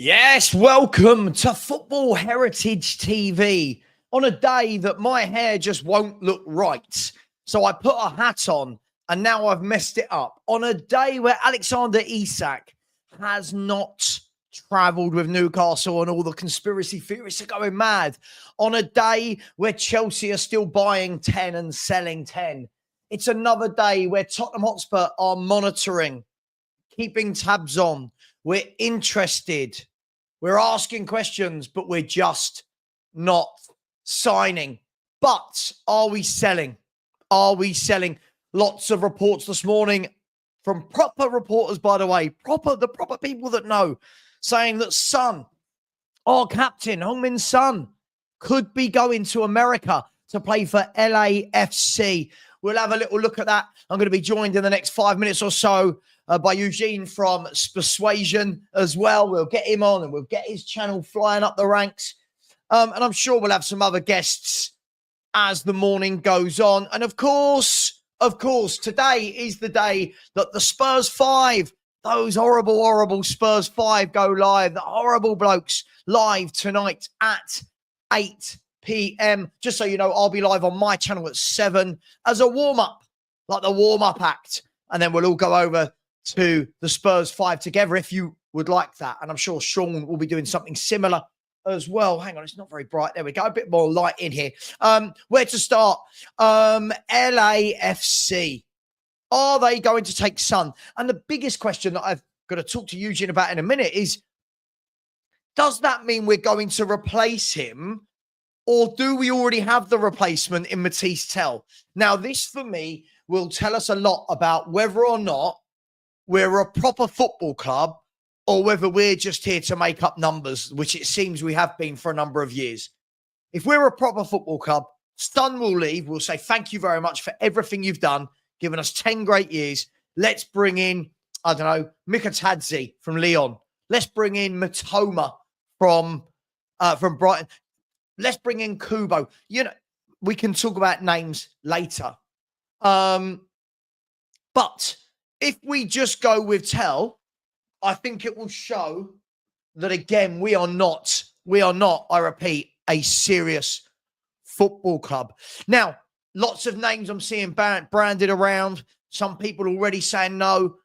Yes, welcome to Football Heritage TV on a day that my hair just won't look right. So I put a hat on and now I've messed it up. On a day where Alexander Isak has not travelled with Newcastle and all the conspiracy theorists are going mad. On a day where Chelsea are still buying 10 and selling 10. It's another day where Tottenham Hotspur are monitoring, keeping tabs on. We're interested. We're asking questions, but we're just not signing. But are we selling? Are we selling? Lots of reports this morning from proper reporters, by the way, the proper people that know, saying that Son, our captain, Heung-min Son, could be going to America to play for LAFC. We'll have a little look at that. I'm going to be joined in the next 5 minutes or so by Eugene from Persuasion as well. We'll get him on and we'll get his channel flying up the ranks. And I'm sure we'll have some other guests as the morning goes on. And of course, today is the day that the Spurs 5, those horrible Spurs 5 go live. The horrible blokes live tonight at 8 p.m. Just so you know, I'll be live on my channel at 7 as a warm-up, like the warm-up act. And then we'll all go over to the Spurs 5 together if you would like that. And I'm sure Sean will be doing something similar as well. Hang on, it's not very bright. There we go. A bit more light in here. Where to start? LAFC. Are they going to take Son? And the biggest question that I've got to talk to Eugene about in a minute is, does that mean we're going to replace him? Or do we already have the replacement in Matisse Tell? Now, this for me will tell us a lot about whether or not we're a proper football club or whether we're just here to make up numbers, which it seems we have been for a number of years. If we're a proper football club, Son will leave. We'll say, thank you very much for everything you've done, given us 10 great years. Let's bring in, I don't know, Mikatadze from Lyon. Let's bring in Matoma from Brighton. Let's bring in Kubo. You know, we can talk about names later. But if we just go with Tell, I think it will show that, again, we are not, I repeat, a serious football club. Now, lots of names I'm seeing branded around. Some people already saying no.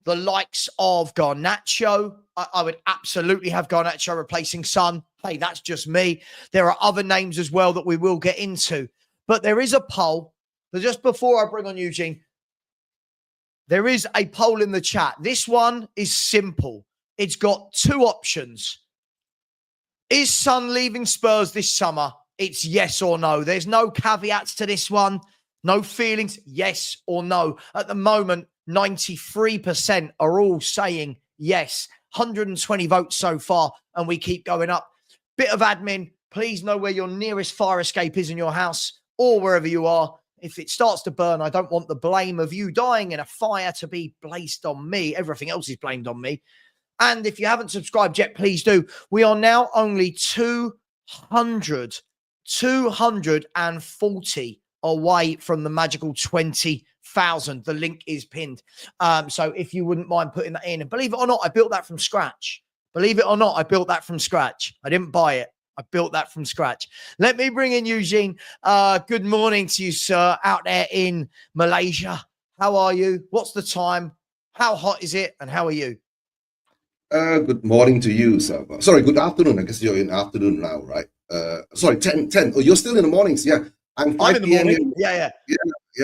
The likes of Garnacho. I would absolutely have Garnacho replacing Son. Hey, that's just me. There are other names as well that we will get into. But there is a poll. So just before I bring on Eugene, there is a poll in the chat. This one is simple. It's got two options. Is Son leaving Spurs this summer? It's yes or no. There's no caveats to this one. No feelings. Yes or no. At the moment, 93% are all saying yes. 120 votes so far, and we keep going up. Bit of admin. Please know where your nearest fire escape is in your house or wherever you are. If it starts to burn, I don't want the blame of you dying in a fire to be placed on me. Everything else is blamed on me. And if you haven't subscribed yet, please do. We are now only 240 away from the magical 20,000. The link is pinned. So if you wouldn't mind putting that in. And believe it or not, I built that from scratch. Believe it or not, I built that from scratch. I didn't buy it. I built that from scratch. Let me bring in Eugene. Good morning to you, sir, out there in Malaysia. How are you? What's the time? How hot is it? And how are you? Good morning to you, sir. Sorry, good afternoon. I guess you're in afternoon now, right? Sorry, 10. Oh, you're still in the mornings. Yeah. I'm 5 in the p.m. morning. Yeah,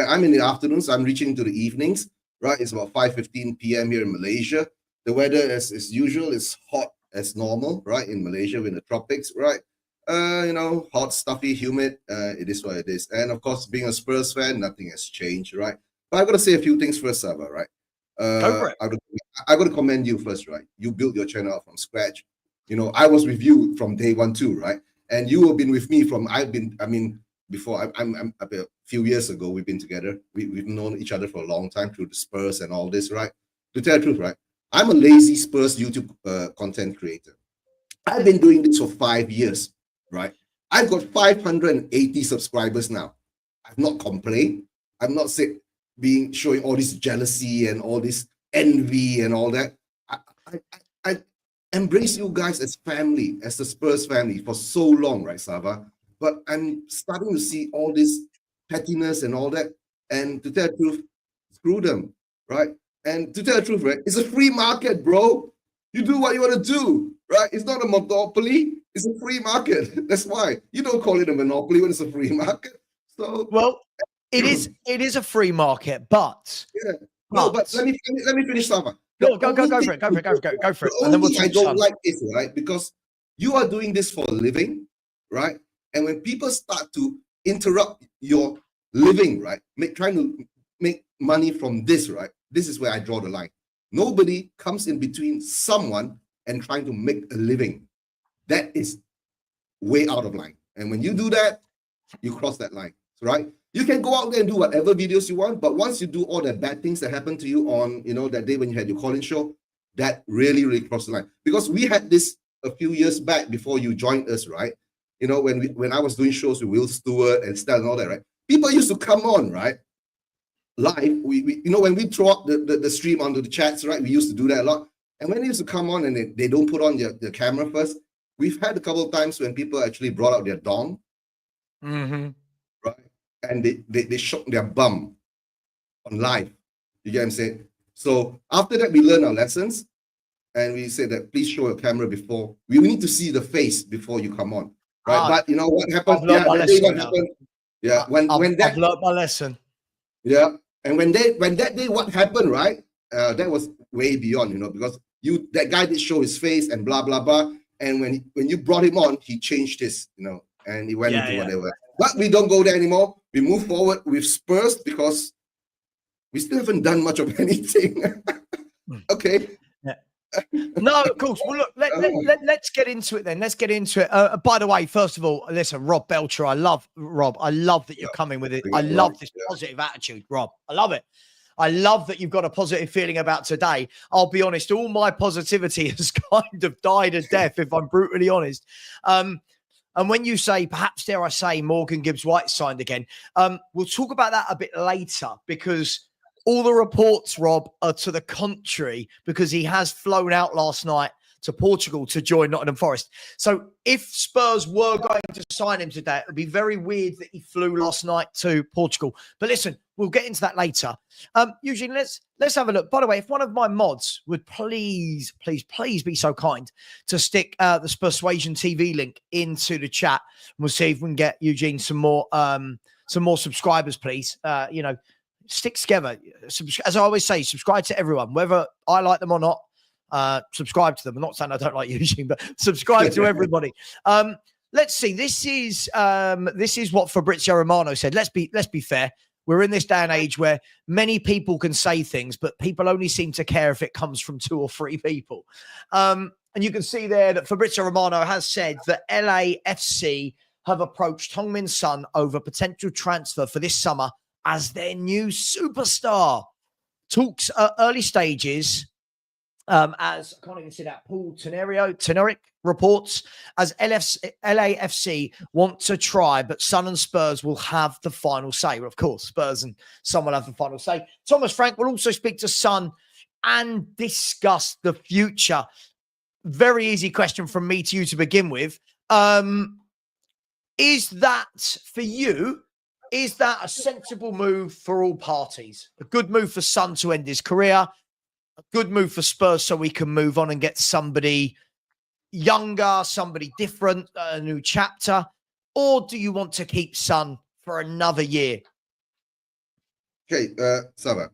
I'm in the afternoons. I'm reaching into the evenings, right? It's about 5:15 p.m. here in Malaysia. The weather, as usual, is hot as normal, right? In Malaysia, we're in the tropics, right? Hot, stuffy, humid. It is what it is. And of course, being a Spurs fan, nothing has changed, right? But I've got to say a few things first, Saba, right? go for it. I got to commend you first, right? You built your channel from scratch. You know, I was with you from day one too, right? And you have been with me before. I'm a few years ago. We've been together. We've known each other for a long time through the Spurs and all this, right? To tell the truth, right? I'm a lazy Spurs YouTube content creator. I've been doing this for 5 years, right? I've got 580 subscribers now. I've not complained. I'm not showing all this jealousy and all this envy and all that. embraced you guys as family, as the Spurs family for so long, right, Sava? But I'm starting to see all this pettiness and all that. And to tell the truth, screw them, right? And to tell the truth, right, it's a free market, bro. You do what you want to do, right? It's not a monopoly. It's a free market. That's why you don't call it a monopoly when it's a free market. So, well, it is a free market, but yeah. No, but let me finish, Sava. Go for it, go for it. And then we'll talk I don't Sun. like this, right? Because you are doing this for a living, right? And when people start to interrupt your living, right, trying to make money from this, right, this is where I draw the line. Nobody comes in between someone and trying to make a living. That is way out of line. And when you do that, you cross that line, right? You can go out there and do whatever videos you want, but once you do all the bad things that happened to you on, that day when you had your call-in show, that really crossed the line. Because we had this a few years back before you joined us, right? When I was doing shows with Will Stewart and Stel and all that, right? People used to come on, right? Live. We when we throw up the stream onto the chats, right? We used to do that a lot. And when they used to come on and they don't put on the camera first, we've had a couple of times when people actually brought out their dong, right? And they shook their bum on live. You get what I'm saying? So after that, we learned our lessons, and we said that please show your camera before. We need to see the face before you come on, right? But you know what happened? I've learned my lesson. Yeah, and when that day, what happened, right? That was way beyond, because that guy did show his face and blah blah blah. And when you brought him on, he changed his, and he went into whatever. But we don't go there anymore. We move forward with Spurs because we still haven't done much of anything. Okay. Yeah. No, of course. Well, look, let's get into it then. Let's get into it. By the way, first of all, listen, Rob Belcher, I love that you're coming with it. I love this positive attitude, Rob. I love it. I love that you've got a positive feeling about today. I'll be honest, all my positivity has kind of died a death, if I'm brutally honest. And when you say, perhaps dare I say, Morgan Gibbs-White signed again, we'll talk about that a bit later because all the reports, Rob, are to the contrary because he has flown out last night to Portugal to join Nottingham Forest. So if Spurs were going to sign him today, it would be very weird that he flew last night to Portugal. But listen, we'll get into that later. Eugene, let's have a look. By the way, if one of my mods would please be so kind to stick the Persuasion TV link into the chat, and we'll see if we can get Eugene some more subscribers, please. Stick together. As I always say, subscribe to everyone, whether I like them or not. Subscribe to them. I'm not saying I don't like Eugene, but subscribe to everybody. Let's see. This is what Fabrizio Romano said. Let's be fair. We're in this day and age where many people can say things, but people only seem to care if it comes from 2 or 3 people. And you can see there that Fabrizio Romano has said that LAFC have approached Heung-min Son over potential transfer for this summer as their new superstar. Talks early stages. As I can't even see that, Paul Teneric reports as LAFC want to try, but Sun and Spurs will have the final say. Well, of course, Spurs and Sun will have the final say. Thomas Frank will also speak to Sun and discuss the future. Very easy question from me to you to begin with. Is that for you? Is that a sensible move for all parties? A good move for Sun to end his career? A good move for Spurs so we can move on and get somebody younger, somebody different, a new chapter? Or do you want to keep Sun for another year? Okay, Sava,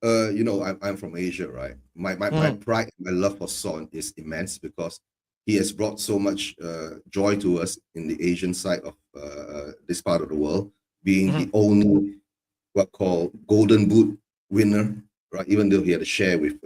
I'm from Asia, right? My pride and my love for Son is immense because he has brought so much joy to us in the Asian side of this part of the world, being the only Golden Boot winner, right? Even though he had a share with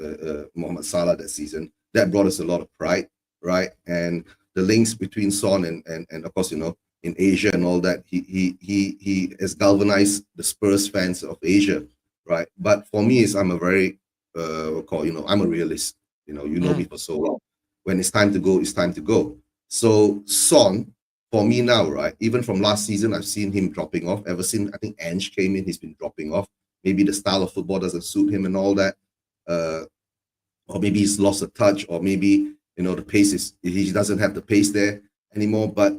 Mohamed Salah that season, that brought us a lot of pride, right? And the links between Son and of course, in Asia and all that, he has galvanized the Spurs fans of Asia, right? But for me, I'm a very I'm a realist. You know me for so long. When it's time to go, it's time to go. So Son, for me now, right? Even from last season, I've seen him dropping off. Ever since I think Ange came in, he's been dropping off. Maybe the style of football doesn't suit him and all that, or maybe he's lost a touch, or maybe the pace he doesn't have the pace there anymore. But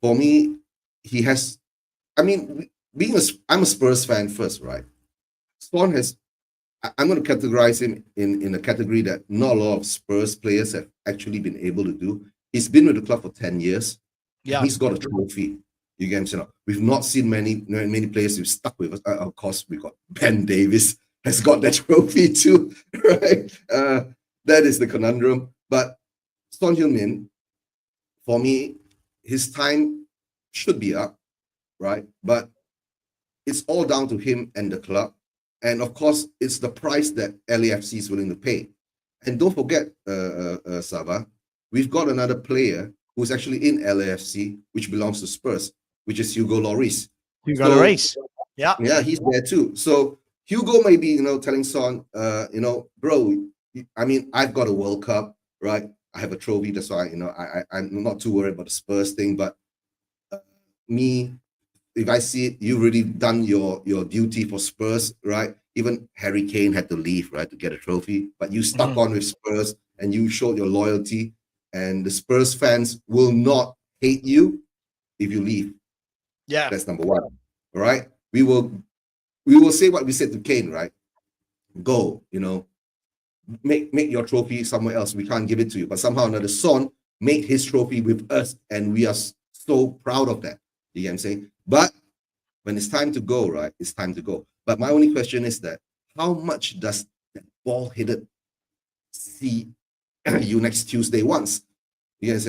for me, he has. I mean, I'm a Spurs fan first, right? Son has. I'm going to categorize him in a category that not a lot of Spurs players have actually been able to do. He's been with the club for 10 years. Yeah. He's got a trophy. You get what I'm saying? We've not seen many players who've stuck with us. Of course, we got Ben Davis has got that trophy too, right? That is the conundrum. But Son Heung-min, for me, his time should be up, right? But it's all down to him and the club. And of course, it's the price that LAFC is willing to pay. And don't forget, Sava, we've got another player who's actually in LAFC, which belongs to Spurs, which is Hugo Lloris. Lloris. Yeah. Yeah, he's there too. So Hugo may be, telling Son, bro, I mean, I've got a World Cup, right? I have a trophy. That's why, I'm not too worried about the Spurs thing. But me, if I see it, you've really done your duty for Spurs, right? Even Harry Kane had to leave, right, to get a trophy. But you stuck on with Spurs and you showed your loyalty. And the Spurs fans will not hate you if you leave. Yeah. That's number one. All right. We will say what we said to Kane, right? Go, make your trophy somewhere else. We can't give it to you. But somehow another Son made his trophy with us, and we are so proud of that. You get what I'm saying? But when it's time to go, right? It's time to go. But my only question is that how much does that bald-headed see you next Tuesday once? You guys,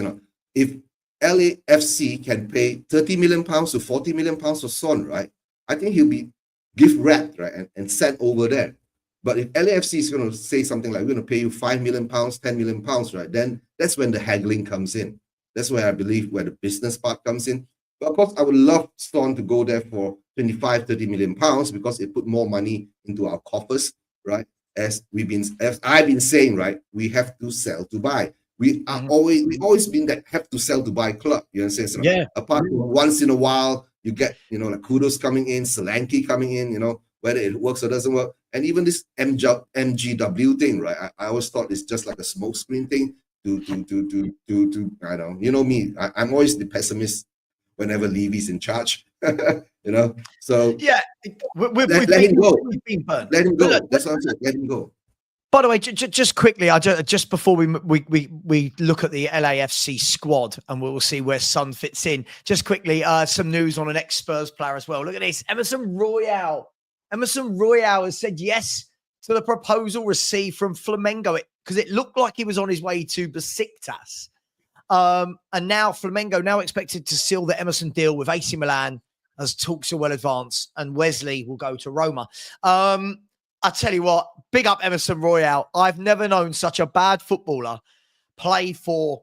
if LAFC can pay 30 million pounds to 40 million pounds for Son, right? I think he'll be gift wrapped, right? And sent over there. But if LAFC is going to say something like, we're going to pay you 5 million pounds, 10 million pounds, right? Then that's when the haggling comes in. That's where I believe where the business part comes in. But of course, I would love Son to go there for 25, 30 million pounds because it put more money into our coffers, right? As I've been saying, right? We have to sell to buy. We've always been that have to sell to buy club. You understand? So yeah. Apart from once in a while, you get, like Kudos coming in, Solanke coming in, whether it works or doesn't work. And even this MGW thing, right? I always thought it's just like a smokescreen thing to I don't know. Me, I'm always the pessimist whenever Levy's in charge. So yeah, let him go. Let him go. That's what I'm saying. Let him go. By the way, just quickly, just before we look at the LAFC squad and we'll see where Son fits in. Just quickly, some news on an ex-Spurs player as well. Look at this, Emerson Royal. Emerson Royal has said yes to the proposal received from Flamengo because it looked like he was on his way to Besiktas. And now Flamengo now expected to seal the Emerson deal with AC Milan as talks are well advanced, and Wesley will go to Roma. I tell you what, big up Emerson Royal. I've never known such a bad footballer play for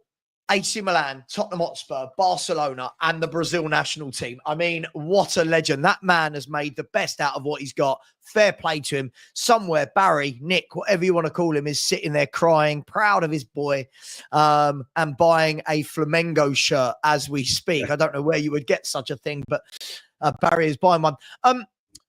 AC Milan, Tottenham Hotspur, Barcelona, and the Brazil national team. I mean, what a legend. That man has made the best out of what he's got. Fair play to him. Somewhere, Barry, Nick, whatever you want to call him, is sitting there crying, proud of his boy, and buying a Flamengo shirt as we speak. I don't know where you would get such a thing, but Barry is buying one.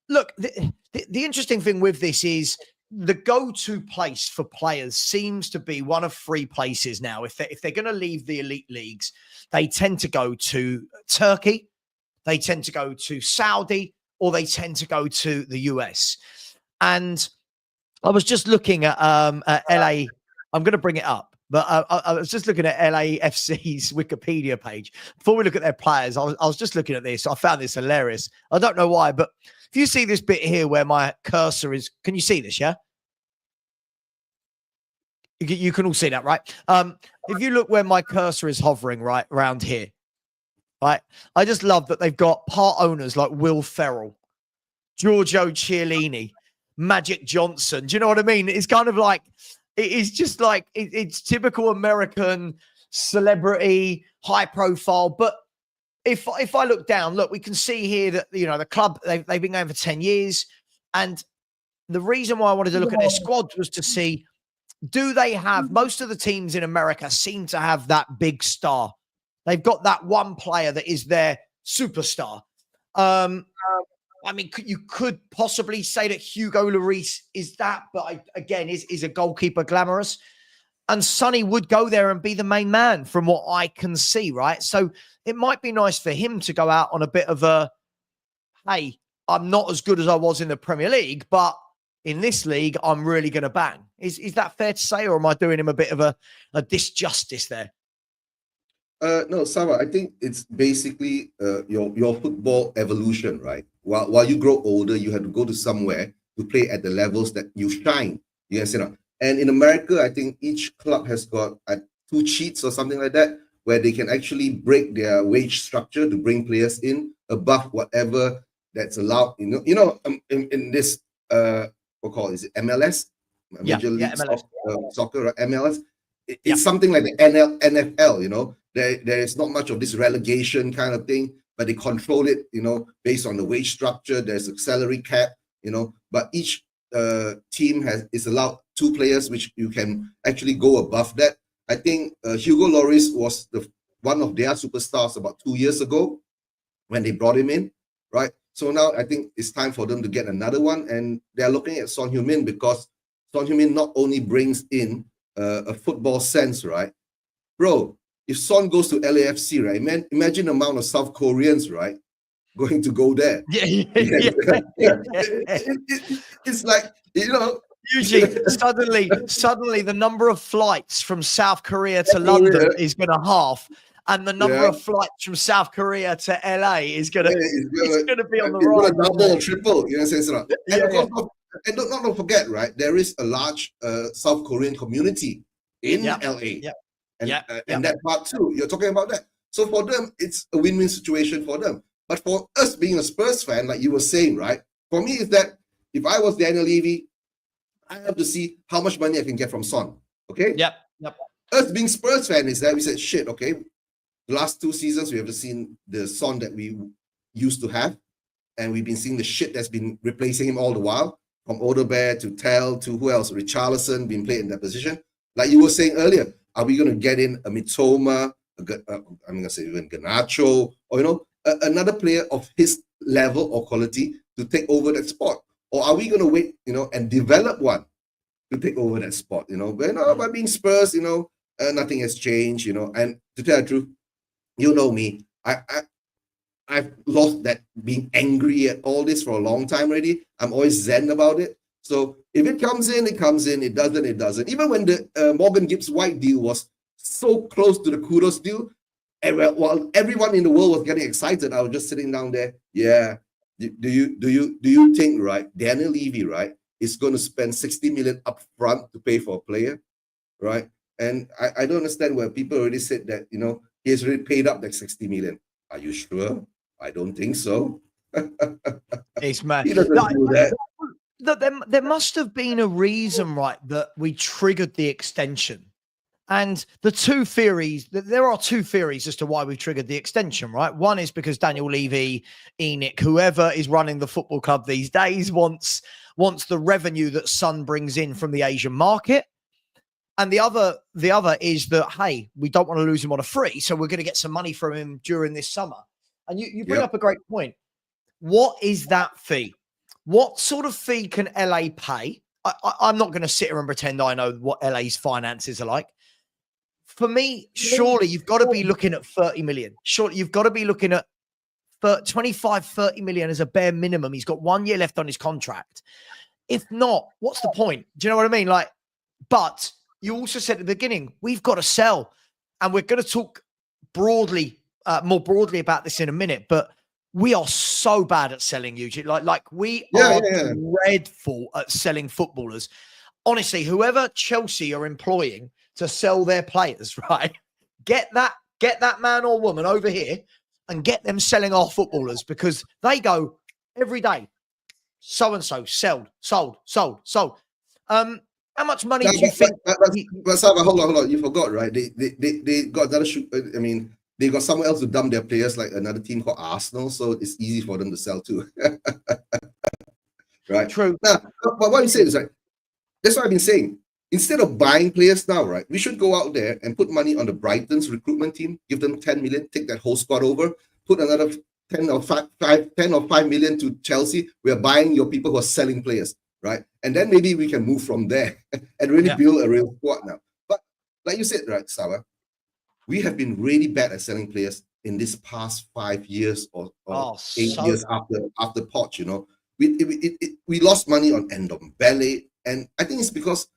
Look, the interesting thing with this is the go-to place for players seems to be one of three places now. If they're going to leave the elite leagues, they tend to go to Turkey, they tend to go to Saudi, or they tend to go to the US. And I was just looking at LA. I'm going to bring it up. But I was just looking at LAFC's Wikipedia page. Before we look at their players, I was just looking at this. I found this hilarious. I don't know why, but if you see this bit here where my cursor is, can you see this, yeah? You can all see that, right? If you look where my cursor is hovering right around here, right? I just love that they've got part owners like Will Ferrell, Giorgio Chiellini, Magic Johnson. Do you know what I mean? It's kind of like, it's just like, it's typical American celebrity, high profile. But if I look down, look, we can see here that, the club, they've been going for 10 years. And the reason why I wanted to look at their squad was to see, do they have, most of the teams in America seem to have that big star. They've got that one player that is their superstar. I mean, you could possibly say that Hugo Lloris is that, but again, is a goalkeeper glamorous? And Sonny would go there and be the main man from what I can see, right? So it might be nice for him to go out on a bit of a, hey, I'm not as good as I was in the Premier League, but in this league, I'm really going to bang. Is that fair to say, or am I doing him a bit of a disjustice there? No, Sava, I think it's basically your football evolution, right? While you grow older, you have to go to somewhere to play at the levels that you shine. You understand? And in America, I think each club has got 2 cheats or something like that, where they can actually break their wage structure to bring players in above whatever that's allowed. In this what call is it MLS, Major League MLS. Soccer, right? MLS. It's something like the NFL. There is not much of this relegation kind of thing, but they control it. Based on the wage structure. There's a salary cap. But each team is allowed 2 players, which you can actually go above that. I think Hugo Lloris was one of their superstars about 2 years ago when they brought him in, right? So now I think it's time for them to get another one, and they're looking at Son Heung-min because Son Heung-min not only brings in a football sense, right, bro? If Son goes to LAFC, right, man, imagine the amount of South Koreans, right, going to go there. It's like, Eugene, suddenly the number of flights from South Korea to London is going to half, and the number of flights from South Korea to LA is going to be on the rise. Double or triple, you know what I'm saying? And of course, and don't forget, right, there is a large South Korean community in LA. And that part too, you're talking about that. So for them, it's a win-win situation for them. But for us being a Spurs fan, like you were saying, right, for me is that if I was Daniel Levy, I have to see how much money I can get from Son. Okay? Yep. Us being Spurs fan is that we said, shit, okay, the last 2 seasons we have seen the Son that we used to have, and we've been seeing the shit that's been replacing him all the while, from Odebear to Tell to who else, Richarlison being played in that position. Like you were saying earlier, are we going to get in a Mitoma, I'm going to say even Garnacho, or another player of his level or quality to take over that spot? Or are we going to wait, and develop one to take over that spot? But by being Spurs, nothing has changed, and to tell the truth, me, I've lost that being angry at all this for a long time already. I'm always zen about it. So if it comes in, it comes in. It doesn't, it doesn't. Even when the Morgan Gibbs-White deal was so close to the Kudos deal, and while everyone in the world was getting excited, I was just sitting down there. Yeah. Do you think, right, Daniel Levy, right, is going to spend 60 million upfront to pay for a player, right? And I don't understand where people already said that, he has already paid up that 60 million. Are you sure? I don't think so. It's mad. He doesn't do that. There must have been a reason, right, that we triggered the extension. And there are 2 theories as to why we triggered the extension, right? One is because Daniel Levy, Enoch, whoever is running the football club these days wants the revenue that Son brings in from the Asian market. And the other is that, hey, we don't want to lose him on a free, so we're going to get some money from him during this summer. And you bring up a great point. What is that fee? What sort of fee can LA pay? I'm not going to sit here and pretend I know what LA's finances are like. For me, surely you've got to be looking at 30 million. Surely you've got to be looking at 25, 30 million as a bare minimum. He's got 1 year left on his contract. If not, what's the point? Do you know what I mean? But you also said at the beginning, we've got to sell. And we're going to talk more broadly about this in a minute, but we are so bad at selling, Eugene. Like we are dreadful at selling footballers. Honestly, whoever Chelsea are employing to sell their players, right? Get that man or woman over here and get them selling our footballers, because they go every day, so-and-so, sold. How much money do you think? But Sava, hold on. You forgot, right? They got another shoot. I mean, they got somewhere else to dump their players, like another team called Arsenal. So it's easy for them to sell too. Right? True. Now, but what I'm saying is, like, that's what I've been saying. Instead of buying players now, right, we should go out there and put money on the Brighton's recruitment team, give them 10 million, take that whole squad over, put another 10 or 5 million to Chelsea. We are buying your people who are selling players, right? And then maybe we can move from there and really build a real squad now. But like you said, right, Sarah, we have been really bad at selling players in this past 5 years or 8 years after Poch, you know. We lost money on Ndombele, and I think it's because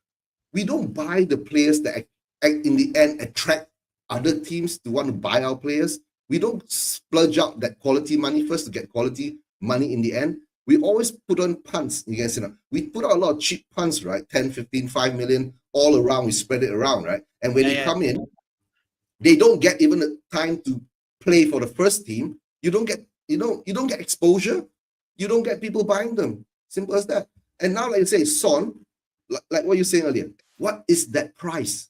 we don't buy the players that in the end attract other teams to want to buy our players. We don't splurge out that quality money first to get quality money in the end. We always put on punts. You guys, you know, we put out a lot of cheap punts, right? 10, 15, 5 million all around. We spread it around, right? And when they come in, they don't get even the time to play for the first team. You don't get, you don't get exposure. You don't get people buying them. Simple as that. And now, like you say, Son, like what you were saying earlier, what is that price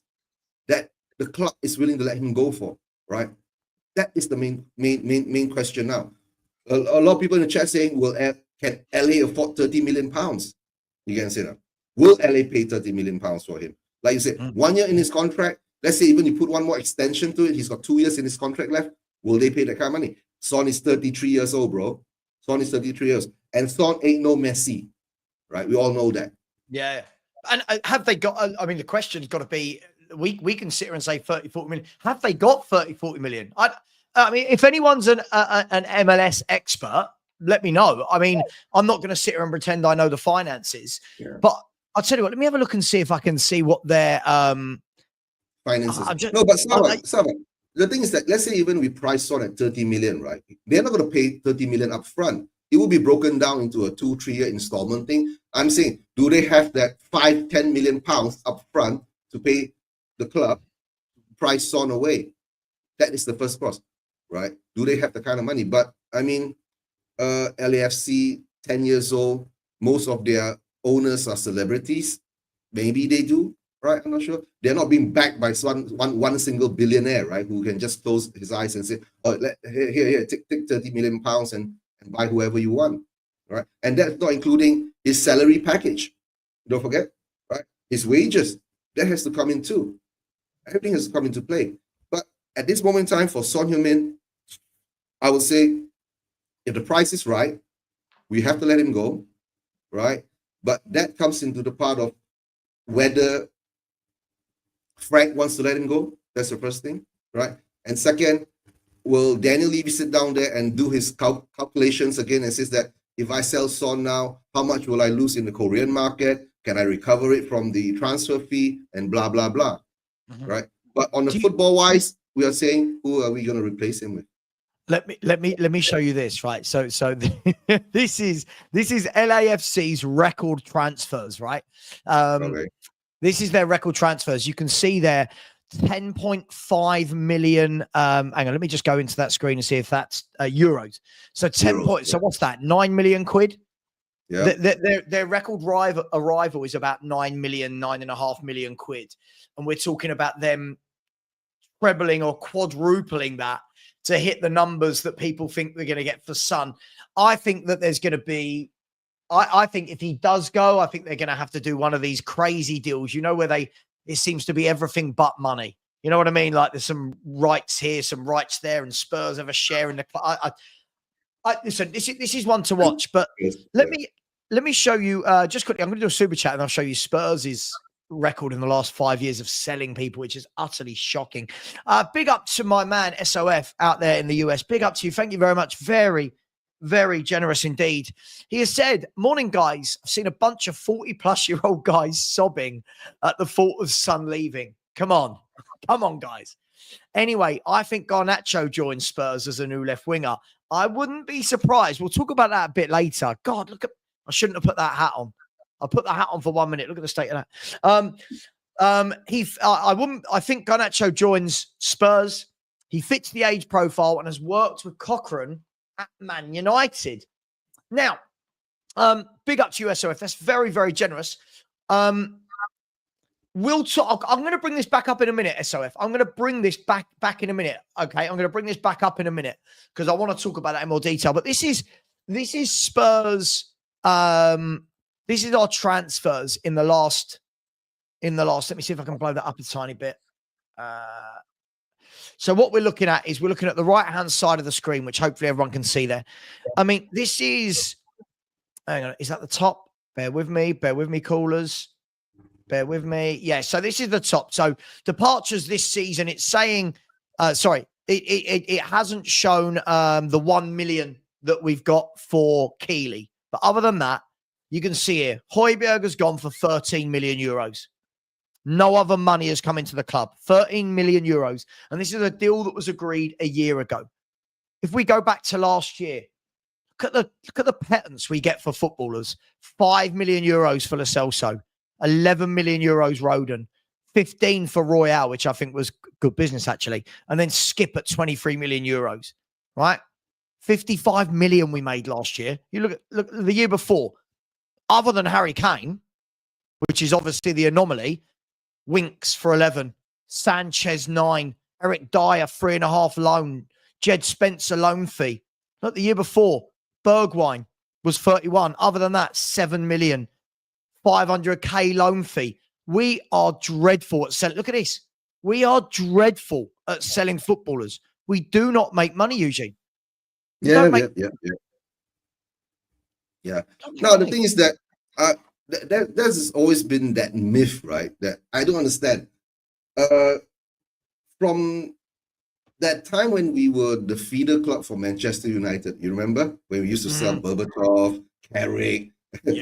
that the club is willing to let him go for, right? That is the main question now. A lot of people in the chat saying, can LA afford 30 million pounds? You can say that. Will LA pay 30 million pounds for him? Like you said, 1 year in his contract. Let's say even you put one more extension to it, he's got 2 years in his contract left. Will they pay that kind of money? Son is 33 years old, bro. Son is 33 years. And Son ain't no Messi, right? We all know that. Yeah. And have they got, I mean, the question's got to be, we can sit here and say 30, 40 million. Have they got 30, 40 million? I mean, if anyone's an MLS expert, let me know. I mean, I'm not going to sit here and pretend I know the finances, but I'll tell you what, let me have a look and see if I can see what their finances. No, but Sava, the thing is that let's say even we price Son at 30 million, right? They're not going to pay 30 million up front. It will be broken down into a 2-3 year installment thing. I'm saying, do they have that 5-10 million pounds up front to pay the club, price Son away? That is the first cost, right? Do they have the kind of money? But I mean, LAFC, 10 years old, most of their owners are celebrities. Maybe they do, right? I'm not sure. They're not being backed by one single billionaire, right? Who can just close his eyes and say, oh, here, take 30 million pounds and buy whoever you want, right? And that's not including his salary package. Don't forget, right? His wages, that has to come in too. Everything has to come into play. But at this moment in time, for Son Heung-min, I would say, if the price is right, we have to let him go, right? But that comes into the part of whether Frank wants to let him go. That's the first thing, right? And second, will Daniel Levy sit down there and do his calculations again and says that if I sell Son now, how much will I lose in the Korean market? Can I recover it from the transfer fee and blah, blah, blah, right? But on the football wise, we are saying, who are we going to replace him with? Let me show you this, right? So this is LAFC's record transfers, right? Okay. This is their record transfers. You can see there 10.5 million. Hang on, let me just go into that screen and see if that's euros. So 10 points. Yeah. So what's that? 9 million quid. Yeah. Their record arrival is about 9.5 million quid, and we're talking about them trebling or quadrupling that to hit the numbers that people think they're going to get for Son. I think that there's going to be, I think if he does go, I think they're going to have to do one of these crazy deals, you know, where it seems to be everything but money. You know what I mean? Like there's some rights here, some rights there, and Spurs have a share in the club. Listen, this is one to watch, but let me show you just quickly. I'm going to do a super chat and I'll show you Spurs' record in the last 5 years of selling people, which is utterly shocking. Big up to my man SOF out there in the US. Big up to you. Thank you very much. Very, very generous indeed. He has said, morning guys, I've seen a bunch of 40-plus-year-old guys sobbing at the thought of Son leaving. Come on guys. Anyway, I think Garnacho joins Spurs as a new left winger. I wouldn't be surprised. We'll talk about that a bit later. God, look at, I shouldn't have put that hat on. I'll put the hat on for 1 minute. Look at the state of that. I think Garnacho joins Spurs. He fits the age profile and has worked with Cochrane at Man United. Now, big up to you, SOF. That's very, very generous. We'll talk. I'm going to bring this back up in a minute, SOF. I'm going to bring this back in a minute. Okay, I'm going to bring this back up in a minute because I want to talk about that in more detail. But this is Spurs. This is our transfers in the last. Let me see if I can blow that up a tiny bit. So what we're looking at is we're looking at the right-hand side of the screen, which hopefully everyone can see there. I mean, this is. Hang on, is that the top? Bear with me, callers. Bear with me. Yeah, so this is the top. So departures this season, it's saying, it hasn't shown the 1 million that we've got for Keeley. But other than that, you can see here, Højbjerg has gone for 13 million euros. No other money has come into the club. 13 million euros. And this is a deal that was agreed a year ago. If we go back to last year, look at the pittance we get for footballers. 5 million euros for Lo Celso, 11 million euros Roden, 15 for Royale, which I think was good business actually, and then Skip at 23 million euros, right? 55 million we made last year. You look at the year before, other than Harry Kane, which is obviously the anomaly, Winks for 11, Sanchez 9, Eric Dyer 3.5 loan, Jed Spencer loan fee. Look, the year before, Bergwijn was 31. Other than that, 7 million, 500k loan fee. We are dreadful at selling. Look at this. We are dreadful at selling footballers. We do not make money, Eugene. Yeah. Now, the thing is that there's always been that myth, right? That I don't understand. From that time when we were the feeder club for Manchester United, you remember? When we used to sell Berbatov, Carrick,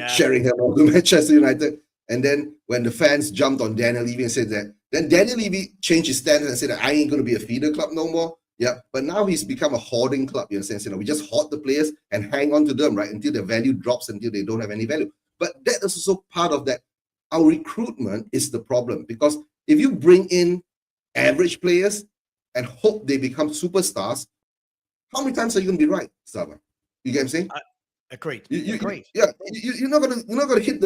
Sheringham to Manchester United. And then when the fans jumped on Daniel Levy and said that, then Daniel Levy changed his stance and said that I ain't going to be a feeder club no more. Yeah, but now he's become a hoarding club, in a sense. We just hoard the players and hang on to them, right, until their value drops, until they don't have any value. But that is also part of that. Our recruitment is the problem, because if you bring in average players and hope they become superstars, how many times are you going to be right, Sava? You get what I'm saying? Agreed. Agreed. You're not gonna hit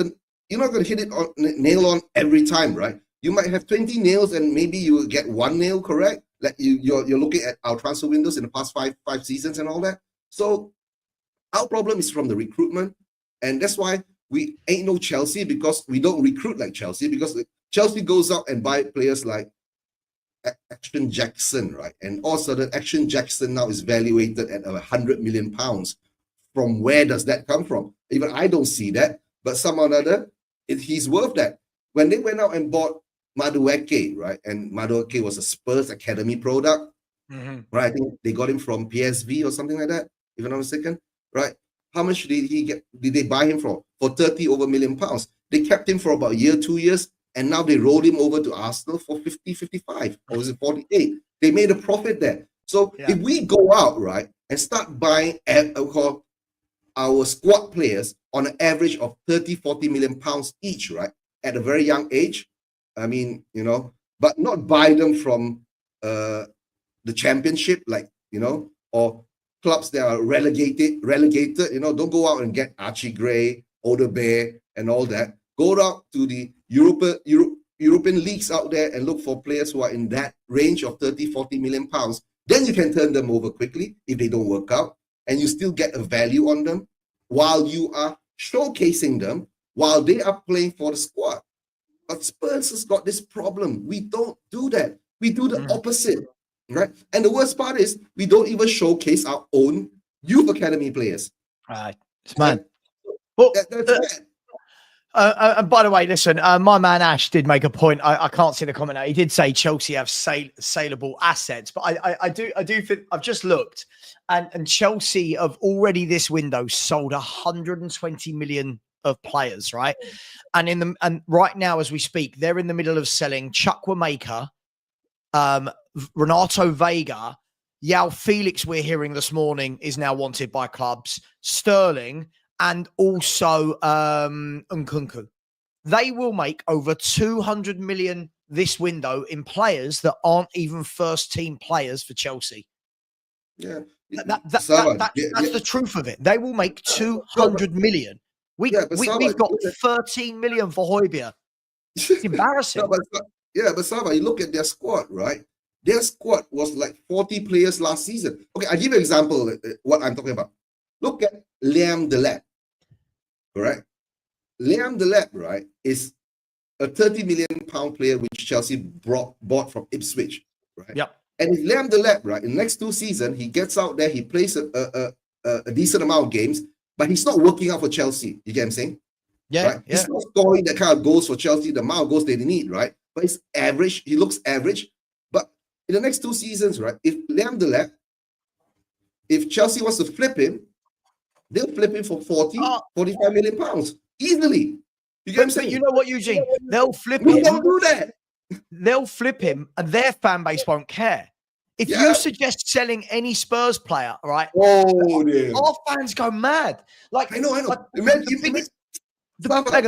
it on nail on every time, right? You might have 20 nails and maybe you will get 1 nail correct. Like you're looking at our transfer windows in the past five seasons and all that. So our problem is from the recruitment, and that's why we ain't no Chelsea, because we don't recruit like Chelsea, because Chelsea goes out and buy players like Action Jackson, right? And all of a sudden, Action Jackson now is valuated at 100 million pounds. From where does that come from? Even I don't see that, but somehow or other, he's worth that. When they went out and bought Madueke, right? And Madueke was a Spurs Academy product, right? I think they got him from PSV or something like that, if I'm not mistaken, right? How much did he get? Did they buy him for 30 over million pounds? They kept him for about a year, 2 years, and now they rolled him over to Arsenal for 50, 55, or was it 48? They made a profit there. So if we go out, right, and start buying our squad players on an average of 30, 40 million pounds each, right, at a very young age, I mean, but not buy them from the championship, like, or clubs that are relegated, don't go out and get Archie Gray, Odebear, and all that. Go out to the European leagues out there and look for players who are in that range of 30, 40 million pounds. Then you can turn them over quickly if they don't work out, and you still get a value on them while you are showcasing them while they are playing for the squad. But Spurs has got this problem. We don't do that. We do the opposite, right? And the worst part is we don't even showcase our own youth academy players. Right, it's mad. Well, that's and by the way, listen, my man Ash did make a point. I can't see the comment now. He did say Chelsea have saleable assets, but I do think I've just looked, and Chelsea have already this window sold 120 million of players, right? And right now as we speak, they're in the middle of selling Chukwuemeka, Renato Vega, Yao Felix. We're hearing this morning is now wanted by clubs, Sterling, and also Nkunku. They will make over 200 million this window in players that aren't even first team players for Chelsea. Yeah, that's the truth of it. They will make 200 million. We've got 13 million for Højbjerg. It's embarrassing. But Sava, you look at their squad, right? Their squad was like 40 players last season. Okay, I'll give you an example what I'm talking about. Look at Liam Delap, correct? Liam Delap, right, is a 30 million pound player which Chelsea bought from Ipswich, right? Yep. And if Liam Delap, right, in the next 2 seasons, he gets out there, he plays a decent amount of games, but he's not working out for Chelsea. You get what I'm saying? Yeah, right? yeah. He's not scoring that kind of goals for Chelsea, the amount of goals they need, right? But it's average. He looks average. But in the next 2 seasons, right, if Liam Delap, if Chelsea wants to flip him, they'll flip him for 45 million pounds easily. You get what I'm saying? But you know what, Eugene? They'll flip We him. don't do that. They'll flip him, and their fan base won't care. If you suggest selling any Spurs player, right? Oh, dear. Our fans go mad. Like I know. Like,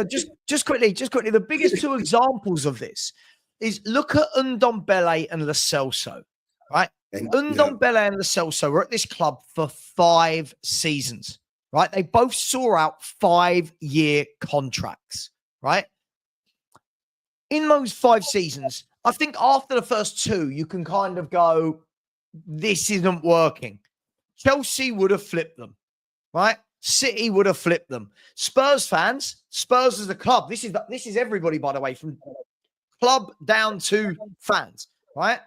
just quickly. The biggest 2 examples of this is look at Ndombele and Lo Celso, right? Ndombele and Lo Celso were at this club for 5 seasons, right? They both saw out 5-year contracts, right? In those 5 seasons, I think after the first 2, you can kind of go, this isn't working. Chelsea would have flipped them, right? City would have flipped them. Spurs fans, Spurs as a club, this is everybody, by the way, from club down to fans, right?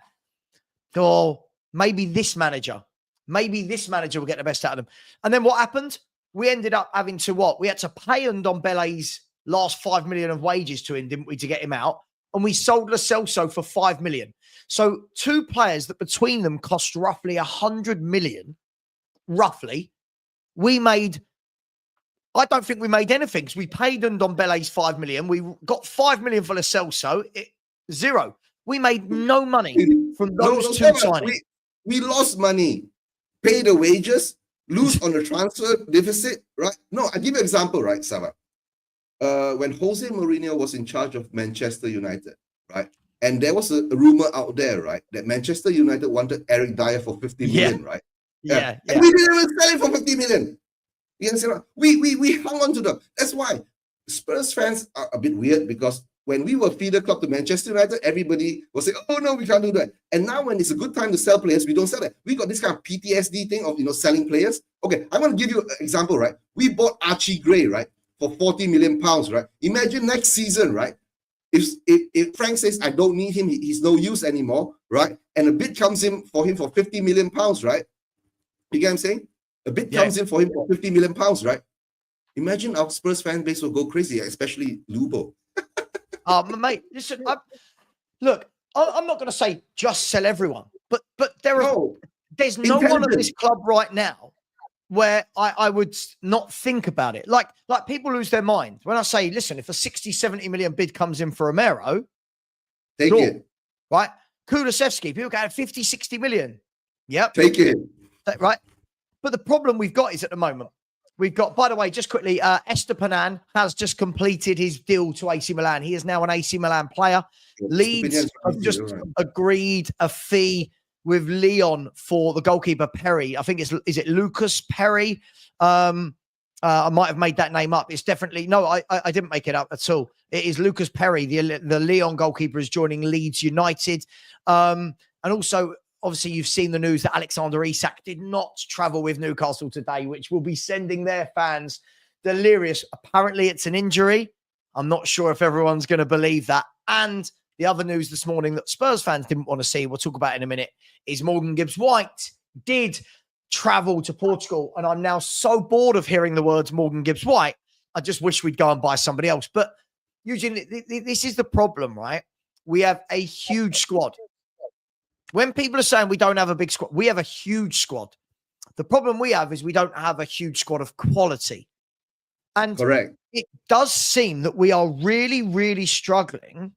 Or maybe this manager will get the best out of them. And then what happened? We ended up having to what? We had to pay Ndombele's last 5 million of wages to him, didn't we, to get him out? And we sold Lo Celso for 5 million. So 2 players that between them cost roughly 100 million, roughly. I don't think we made anything because we paid Ndombele's 5 million. We got 5 million for Lo Celso, 0. We made no money from those 2 signings. We lost money, pay the wages, lose on the transfer deficit, right? No, I'll give you an example, right, Sava? When Jose Mourinho was in charge of Manchester United, right? And there was a rumor out there, right, that Manchester United wanted Eric Dyer for 50 million, right? Yeah. And we didn't even sell him for 50 million. You understand? We hung on to them. That's why Spurs fans are a bit weird, because when we were feeder club to Manchester United, everybody was saying, oh no, we can't do that. And now when it's a good time to sell players, we don't sell it. We got this kind of PTSD thing of, selling players. Okay, I'm going to give you an example, right? We bought Archie Gray, right, for 40 million pounds, right? Imagine next season, right? If Frank says, I don't need him, he's no use anymore, right? And a bid comes in for him for 50 million pounds, right? You get what I'm saying? A bid comes in for him for 50 million pounds, right? Imagine our Spurs fan base will go crazy, especially Lubo. Mate, listen, look, I'm not going to say just sell everyone, but there's no one at this club right now where I would not think about it. Like people lose their mind when I say, listen, if a 60, 70 million bid comes in for Romero, take it. Right? Kulusevski, people go 50, 60 million. Yep. Take it. Right? But the problem we've got is at the moment, we've got, by the way, just quickly, Estepanan has just completed his deal to AC Milan. He is now an AC Milan player. Leeds have just agreed a fee with Leon for the goalkeeper Perry. I think is it Lucas Perry? I might have made that name up. It's definitely no. I didn't make it up at all. It is Lucas Perry. The Leon goalkeeper is joining Leeds United, and also. Obviously, you've seen the news that Alexander Isak did not travel with Newcastle today, which will be sending their fans delirious. Apparently, it's an injury. I'm not sure if everyone's going to believe that. And the other news this morning that Spurs fans didn't want to see, we'll talk about in a minute, is Morgan Gibbs-White did travel to Portugal. And I'm now so bored of hearing the words Morgan Gibbs-White. I just wish we'd go and buy somebody else. But Eugene, this is the problem, right? We have a huge squad. When people are saying we don't have a big squad, we have a huge squad. The problem we have is we don't have a huge squad of quality. And correct. It does seem that we are really, really struggling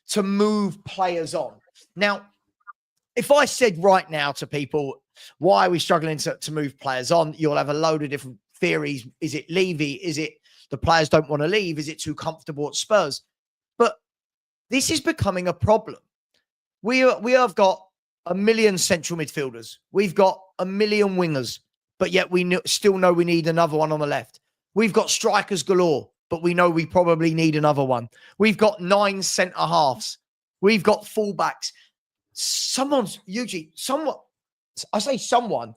to move players on. Now, if I said right now to people, why are we struggling to move players on? You'll have a load of different theories. Is it Levy? Is it the players don't want to leave? Is it too comfortable at Spurs? But this is becoming a problem. We have got 1 million central midfielders. We've got 1 million wingers, but yet we still know we need another one on the left. We've got strikers galore, but we know we probably need another one. We've got 9 centre halves. We've got fullbacks. I say someone,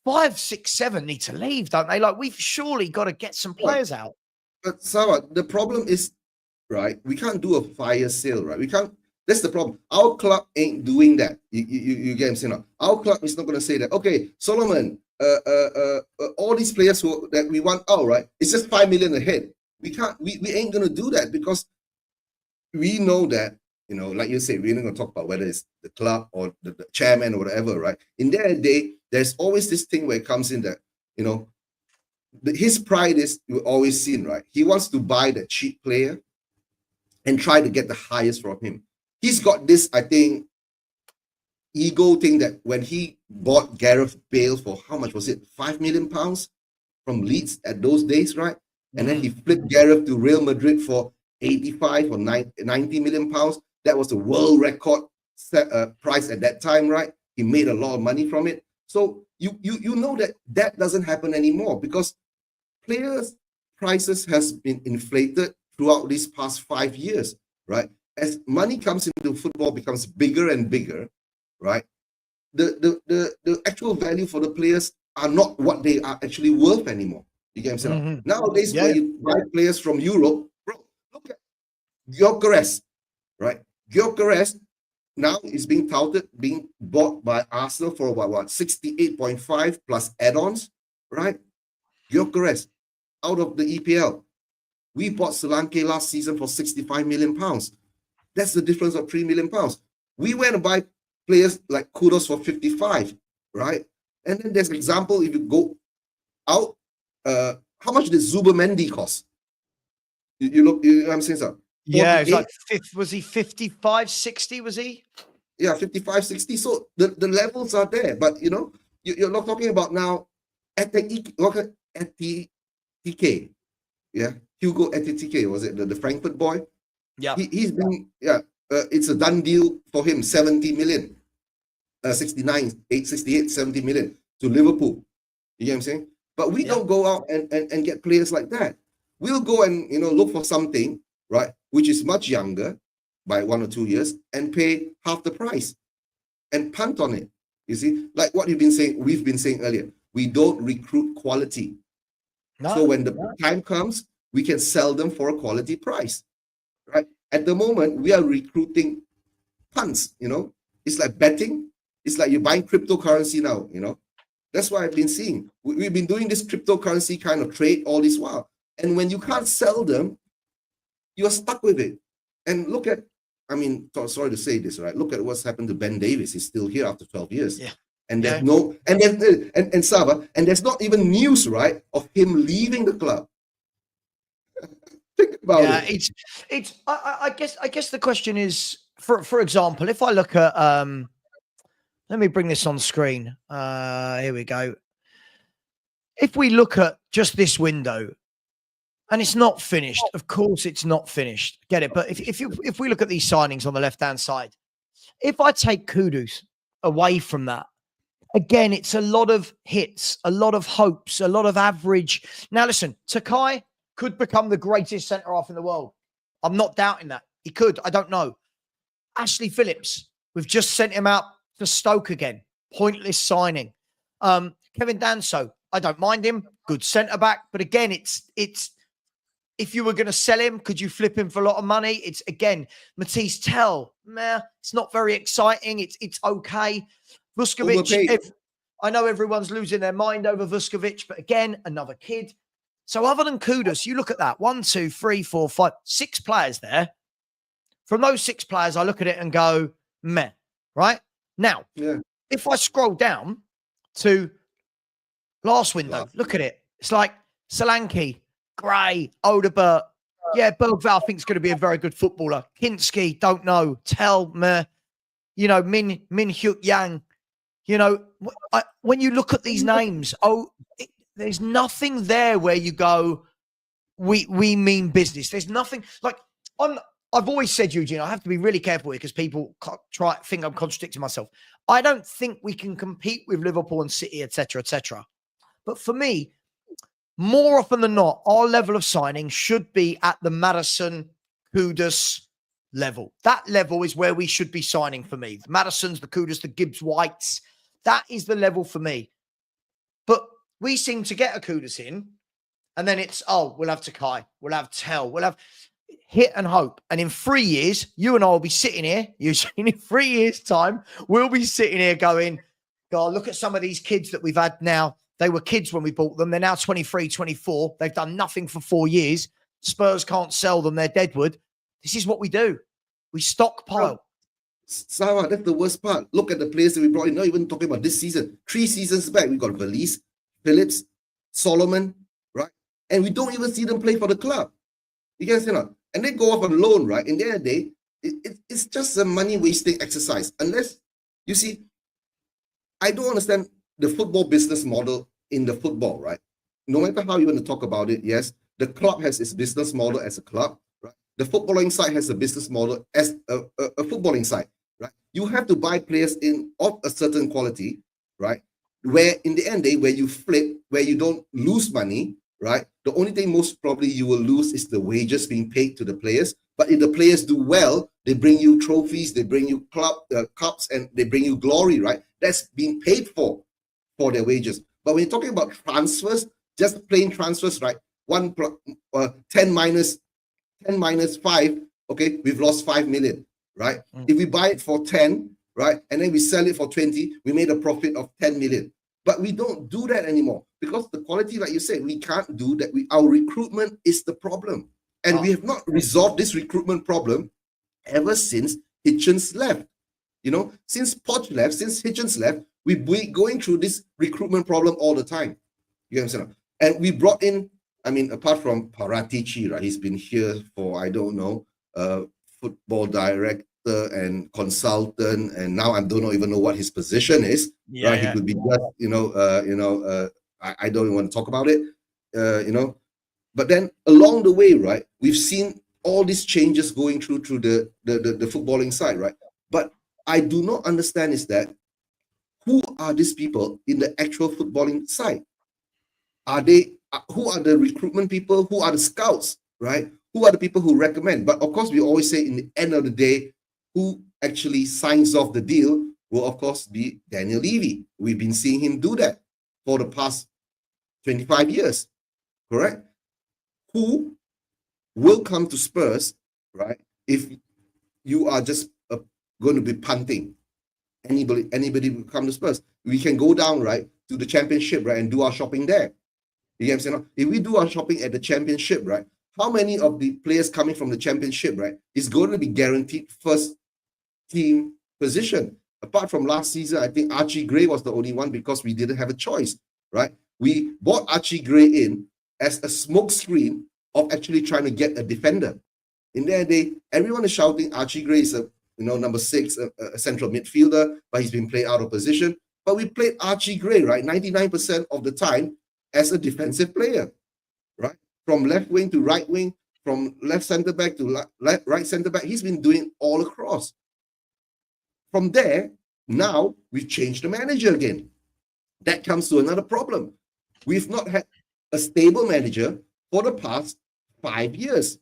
5, 6, 7 need to leave, don't they? Like, we've surely got to get some players out. But Sarah, the problem is, right, we can't do a fire sale, right? We can't. That's the problem. Our club ain't doing that. You get what I'm saying? Our club is not going to say that, okay, Solomon, all these players that we want out, right? It's just 5 million ahead. We ain't gonna do that because we know that, like you say, we're not gonna talk about whether it's the club or the chairman or whatever, right? In their day, there's always this thing where it comes in that, his pride is always seen, right? He wants to buy the cheap player and try to get the highest from him. He's got this, I think, ego thing that when he bought Gareth Bale for how much was it? £5 million from Leeds at those days, right? And then he flipped Gareth to Real Madrid for 85 or 90 million pounds. That was the world record price at that time, right? He made a lot of money from it. So you know that doesn't happen anymore because players' prices has been inflated throughout these past 5 years, right? As money comes into football, becomes bigger and bigger, right? The actual value for the players are not what they are actually worth anymore. You get what I'm saying? Nowadays, when you buy players from Europe, bro, look at Gyökeres, right? Gyökeres now is being touted, being bought by Arsenal for what 68.5 plus add-ons, right? Gyökeres out of the EPL. We bought Solanke last season for 65 million pounds. That's the difference of 3 million pounds. We went to buy players like Kudos for 55, right? And then there's an example, if you go out, how much did Zubermendi cost? You know what I'm saying, sir? Yeah, it was like was he 55, 60, was he? Yeah, 55, 60. So the levels are there, but you're not talking about now at the TK. Yeah, Hugo Etitike, was it the Frankfurt boy? Yeah. He's been, it's a done deal for him, 70 million. 68, 70 million to Liverpool. You get what I'm saying? But we don't go out and get players like that. We'll go and look for something, right, which is much younger by 1 or 2 years and pay half the price and punt on it. You see, like what we've been saying earlier, we don't recruit quality. No, so when the time comes, we can sell them for a quality price, right? At the moment, we are recruiting punts. It's like betting. It's like you're buying cryptocurrency now. That's what I've been seeing. We've been doing this cryptocurrency kind of trade all this while, and when you can't sell them, you're stuck with it. And look at, sorry to say this, right? Look at what's happened to Ben Davies. He's still here after 12 years. Yeah. And there's and Saba, and there's not even news, right, of him leaving the club. Think about it. It's I guess the question is, for example, if I look at let me bring this on screen. Here we go. If we look at just this window, and it's not finished, of course it's not finished. Get it? But if we look at these signings on the left-hand side, if I take Kudus away from that, again, it's a lot of hits, a lot of hopes, a lot of average. Now, listen, Takai could become the greatest centre-half in the world. I'm not doubting that. He could. I don't know. Ashley Phillips, we've just sent him out to Stoke again. Pointless signing. Kevin Danso, I don't mind him. Good centre-back. But again, it's if you were going to sell him, could you flip him for a lot of money? It's, again, Matisse Tell. Meh, it's not very exciting. It's okay. Vuskovic, I know everyone's losing their mind over Vuskovic, but again, another kid. So other than Kudus, you look at that. 1, 2, 3, 4, 5, 6 players there. From those 6 players, I look at it and go, meh, right? Now, if I scroll down to last window, look at it. It's like Solanke, Gray, Odebert. Yeah, Bergvall I think is going to be a very good footballer. Kinski, don't know. Tell, meh. Min Hyuk Yang. When you look at these names, there's nothing there where you go, we mean business. There's nothing like I've always said, Eugene, I have to be really careful here because people think I'm contradicting myself. I don't think we can compete with Liverpool and City, etc., etc. But for me, more often than not, our level of signing should be at the Maddison, Kudus level. That level is where we should be signing for me. The Maddisons, the Kudus, the Gibbs Whites. That is the level for me. But we seem to get a Kudus in, and then it's, we'll have Takai, we'll have Tell, we'll have hit and hope. And in 3 years, you and I will be sitting here, in 3 years' time, we'll be sitting here going, God, look at some of these kids that we've had now. They were kids when we bought them. They're now 23, 24. They've done nothing for 4 years. Spurs can't sell them. They're deadwood. This is what we do. We stockpile. Sarah, that's the worst part. Look at the players that we brought in. Not even talking about this season. 3 seasons back, we got Valise, Phillips, Solomon, right? And we don't even see them play for the club. You guys know? And they go off on loan, right? In the end of the day, it's just a money-wasting exercise. Unless, you see, I don't understand the football business model in the football, right? No matter how you want to talk about it, yes, the club has its business model as a club, right? The footballing side has a business model as a footballing side, right? You have to buy players of a certain quality, right? Where in the end of the day, where you flip, where you don't lose money, right? The only thing most probably you will lose is the wages being paid to the players. But if the players do well, they bring you trophies, they bring you cups, and they bring you glory, right? That's being paid for their wages. But when you're talking about transfers, just plain transfers, right? 10 minus 5, okay, we've lost 5 million, right? If we buy it for 10, right, and then we sell it for 20, we made a profit of 10 million. But we don't do that anymore because the quality, like you said, we can't do that. Our recruitment is the problem. And we have not resolved this recruitment problem ever since Hitchens left. You know, since Poch left, since Hitchens left, we've been going through this recruitment problem all the time. You understand? And we brought in, I mean, apart from Paratici, right? He's been here for, I don't know, football director and consultant, and now I don't even know what his position is. Yeah, right? Yeah. He could be just, I don't even want to talk about it, But then along the way, right, we've seen all these changes going through the footballing side, right? But I do not understand is that who are these people in the actual footballing side? Who are the recruitment people? Who are the scouts, right? Who are the people who recommend? But of course, we always say in the end of the day, who actually signs off the deal will, of course, be Daniel Levy. We've been seeing him do that for the past 25 years, correct? Who will come to Spurs, right? If you are just going to be punting, anybody will come to Spurs. We can go down, right, to the championship, right, and do our shopping there. You get what I'm saying? If we do our shopping at the championship, right, how many of the players coming from the championship, right, is going to be guaranteed first team position? Apart from last season, I think Archie Gray was the only one because we didn't have a choice, right? We bought Archie Gray in as a smokescreen of actually trying to get a defender. In the end of the day, everyone is shouting Archie Gray is number 6, a central midfielder, but he's been played out of position. But we played Archie Gray, right, 99% of the time as a defensive player, right? From left wing to right wing, from left centre back to right centre back, he's been doing all across. From there, now we've changed the manager again. That comes to another problem. We've not had a stable manager for the past 5 years.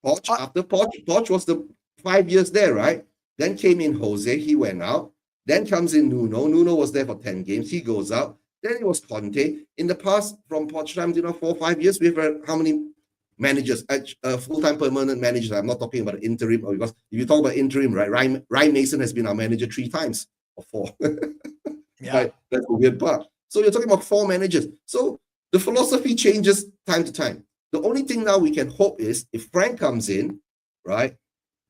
Poch was the 5 years there, right? Then came in Jose, he went out. Then comes in Nuno. Nuno was there for 10 games, he goes out. Then it was Conte. In the past, from Poch time, 4 or 5 years, we've had how many managers, full-time permanent managers? I'm not talking about interim, because if you talk about interim, right, Ryan Mason has been our manager 3 times or 4. Yeah. Right? That's the weird part. So you're talking about 4 managers. So the philosophy changes time to time. The only thing now we can hope is if Frank comes in, right,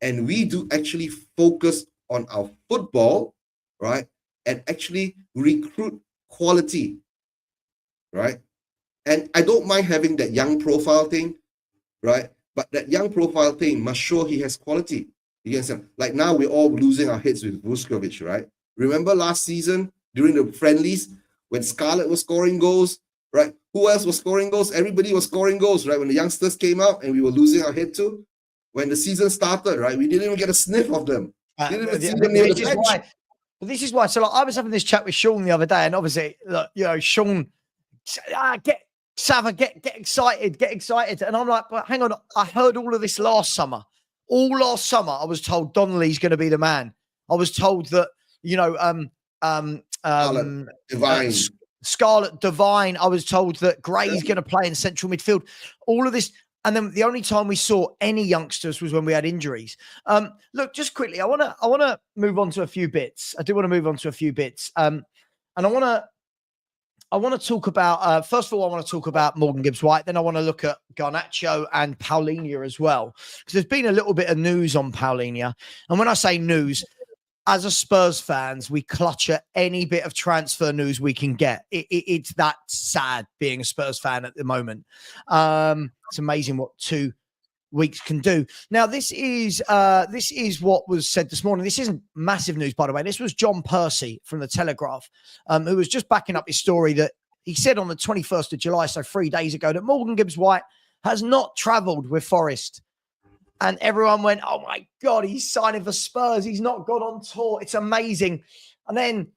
and we do actually focus on our football, right, and actually recruit quality, right? And I don't mind having that young profile thing, right? But that young profile thing must show he has quality. You understand? Like now we're all losing our heads with Vuskovic, right? Remember last season during the friendlies when Scarlett was scoring goals, right? Who else was scoring goals? Everybody was scoring goals, right? When the youngsters came out and we were losing our head too. When the season started, right? We didn't even get a sniff of them. Didn't even see them near the bench. This is why. So like, I was having this chat with Sean the other day, and obviously, look, Sean, get excited, and I'm like, but hang on, I heard all of this last summer. All last summer, I was told Donnelly's going to be the man. I was told that Divine. Scarlett Devine. I was told that Gray's going to play in central midfield. All of this. And then the only time we saw any youngsters was when we had injuries. Look, just quickly, I want to move on to a few bits. I do want to move on to a few bits. And I want to I want to talk about, first of all, I want to talk about Morgan Gibbs-White. Then I want to look at Garnacho and Paulinho as well. Because there's been a little bit of news on Paulinho. And when I say news, as a Spurs fans, we clutch at any bit of transfer news we can get. It's that sad being a Spurs fan at the moment. It's amazing what 2 weeks can do. Now, this is what was said this morning. This isn't massive news, by the way. This was John Percy from the Telegraph, who was just backing up his story that he said on the 21st of July, so 3 days ago, that Morgan Gibbs-White has not travelled with Forest. And everyone went, oh my God, he's signing for Spurs. He's not gone on tour. It's amazing. And then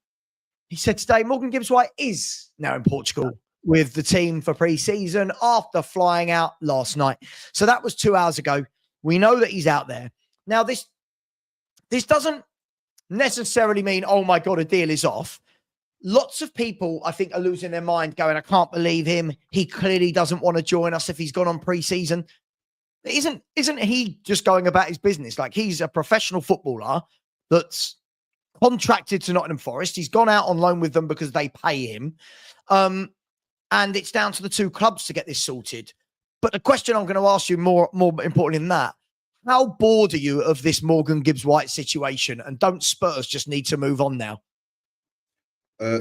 he said today, Morgan Gibbs-White is now in Portugal with the team for pre-season after flying out last night. So that was 2 hours ago. We know that he's out there. Now, this doesn't necessarily mean, oh my God, a deal is off. Lots of people, I think, are losing their mind going, I can't believe him. He clearly doesn't want to join us if he's gone on pre-season. Isn't he just going about his business? Like, he's a professional footballer that's contracted to Nottingham Forest. He's gone out on loan with them because they pay him. And it's down to the two clubs to get this sorted. But the question I'm going to ask you more importantly than that, how bored are you of this Morgan Gibbs-White situation? And don't Spurs just need to move on now?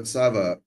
Sava,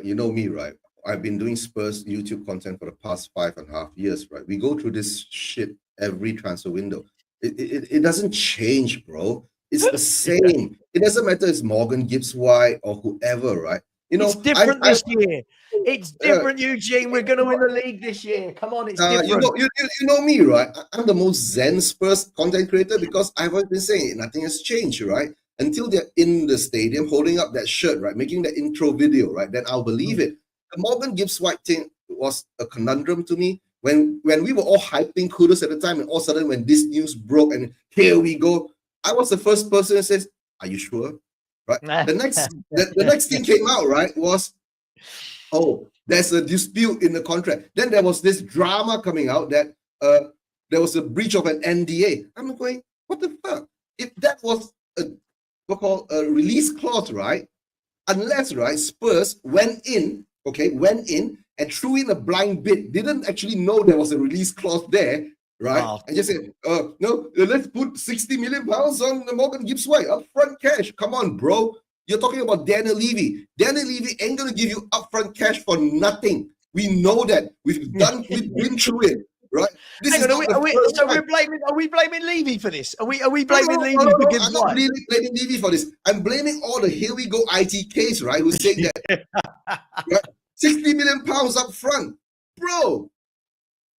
you know me, right? I've been doing Spurs YouTube content for the past 5.5 years, right? We go through this shit every transfer window. It doesn't change, bro. It's the same. It doesn't matter if it's Morgan Gibbs-White or whoever, right? You know, it's different this year. It's different, Eugene. We're going to win the league this year. Come on, it's different. You know me, right? I'm the most zen Spurs content creator because I've always been saying it. Nothing has changed, right? Until they're in the stadium holding up that shirt, right? Making that intro video, right? Then I'll believe it. The Morgan Gibbs-White thing was a conundrum to me. When we were all hyping Kudus at the time, and all of a sudden when this news broke and here we go, I was the first person that says, are you sure? Right? The next thing came out, right, was, oh, there's a dispute in the contract. Then there was this drama coming out that there was a breach of an NDA. I'm going, what the fuck? If that was a release clause, right? Unless, right, Spurs went in and threw in a blind bid, didn't actually know there was a release clause there, right? Wow. And just said, no, let's put 60 million pounds on the Morgan Gibbs-White, upfront cash. Come on, bro. You're talking about Daniel Levy. Daniel Levy ain't going to give you upfront cash for nothing. We know that. We've been through it, right? Are we blaming Levy for this? Are we blaming Levy for Gibbs-White? I'm not really blaming Levy for this. I'm blaming all the here we go ITKs, right? Who say that right? 60 million pounds up front. Bro,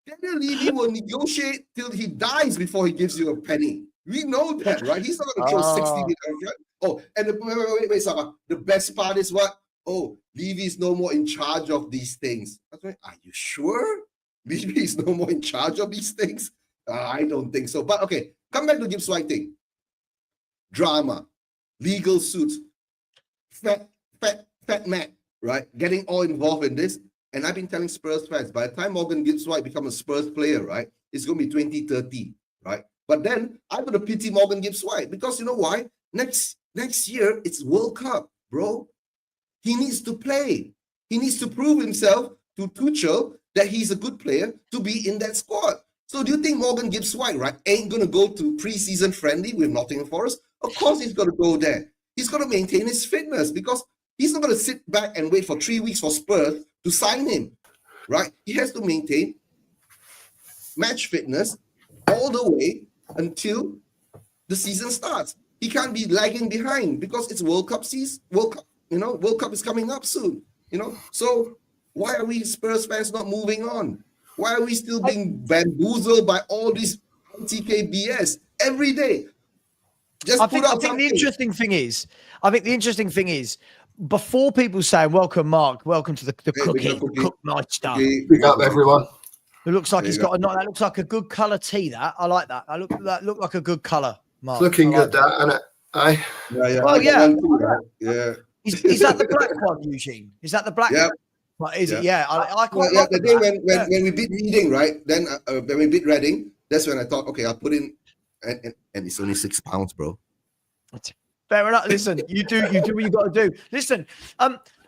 Daniel Levy will negotiate till he dies before he gives you a penny. We know that, right? He's not going to throw 60 million up front. Oh, and wait, Saba. The best part is what? Oh, Levy is no more in charge of these things. That's right. Are you sure? Levy is no more in charge of these things? I don't think so. But okay, come back to Gibbs-White thing. Drama, legal suits, fat Matt, right? Getting all involved in this. And I've been telling Spurs fans, by the time Morgan Gibbs-White becomes a Spurs player, right, it's going to be 2030, right? But then I'm going to pity Morgan Gibbs-White because you know why? Next year, it's World Cup, bro. He needs to play. He needs to prove himself to Tuchel that he's a good player to be in that squad. So do you think Morgan Gibbs-White, right, ain't going to go to pre-season friendly with Nottingham Forest? Of course he's going to go there. He's going to maintain his fitness because he's not going to sit back and wait for 3 weeks for Spurs to sign him, right? He has to maintain match fitness all the way until the season starts. He can't be lagging behind because it's World Cup season. World Cup is coming up soon, So why are we Spurs fans not moving on? Why are we still being bamboozled by all this TK BS every day? I think the interesting thing is, before people saying, welcome, Mark, welcome to the Cook Meister. Big up, everyone. It looks like that looks like a good colour tea, that. I like that. That looked like a good cololler, Mark. It's looking good, that, isn't it? Yeah. Well, yeah. Yeah. Is that the black one, Eugene? Is that the black one? Well, is it? Yeah. I quite like the day when we beat Reading, right? Then when we beat Reading, that's when I thought, okay, I'll put in, and it's only £6, bro. Fair enough. Listen, you do what you got to do. Listen,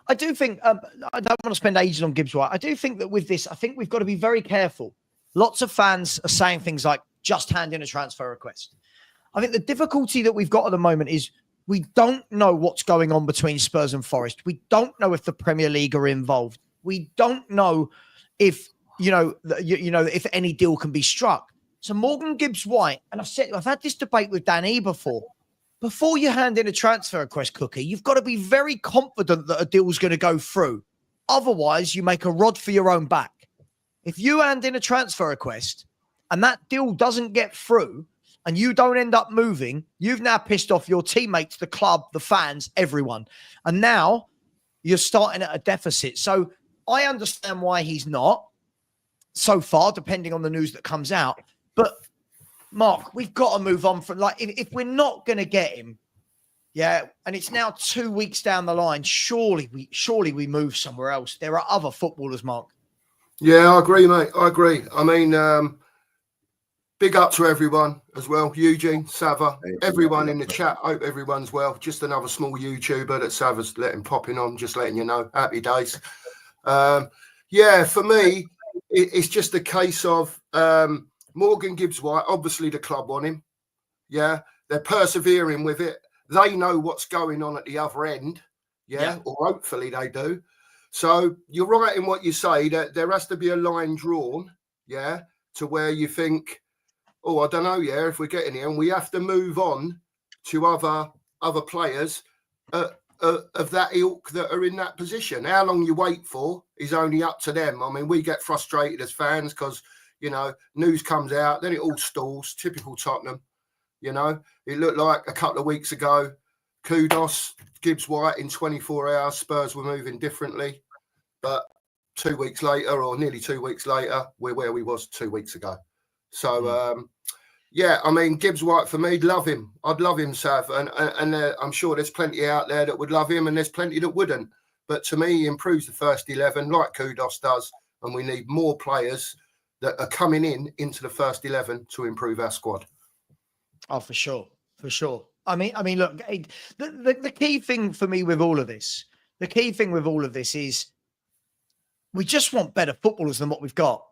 I do think, I don't want to spend ages on Gibbs White. I do think that with this, I think we've got to be very careful. Lots of fans are saying things like, just hand in a transfer request. I think the difficulty that we've got at the moment is we don't know what's going on between Spurs and Forest. We don't know if the Premier League are involved. We don't know if, if any deal can be struck. So Morgan Gibbs White, and I've had this debate with Danny before you hand in a transfer request, Cookie, you've got to be very confident that a deal's going to go through. Otherwise, you make a rod for your own back. If you hand in a transfer request and that deal doesn't get through and you don't end up moving, you've now pissed off your teammates, the club, the fans, everyone. And now you're starting at a deficit. So I understand why he's not so far, depending on the news that comes out. But Mark, we've got to move on from, like, if we're not going to get him, yeah, and it's now 2 weeks down the line, surely we move somewhere else. There are other footballers, Mark. Yeah, I agree, mate. I agree. I mean, big up to everyone as well. Eugene, Sava, everyone in the chat. Hope everyone's well. Just another small YouTuber that Sava's letting popping on, just letting you know. Happy days. Yeah, for me, it's just a case of Morgan Gibbs White. Obviously, the club want him. Yeah, they're persevering with it. They know what's going on at the other end. Yeah, or hopefully they do. So you're right in what you say, that there has to be a line drawn, yeah, to where you think, oh, I don't know, yeah, if we're getting here, and we have to move on to other players of that ilk that are in that position. How long you wait for is only up to them. I mean, we get frustrated as fans because, news comes out, then it all stalls. Typical Tottenham, It looked like a couple of weeks ago, kudos, Gibbs White, in 24 hours, Spurs were moving differently. But 2 weeks later, or nearly 2 weeks later, we're where we was 2 weeks ago. So, I mean, Gibbs White, for me, love him. I'd love him, Sav. And I'm sure there's plenty out there that would love him, and there's plenty that wouldn't. But to me, he improves the first 11, like Kudos does. And we need more players that are coming into the first 11 to improve our squad. Oh, for sure. For sure. I mean, look, the key thing for me with all of this, is we just want better footballers than what we've got.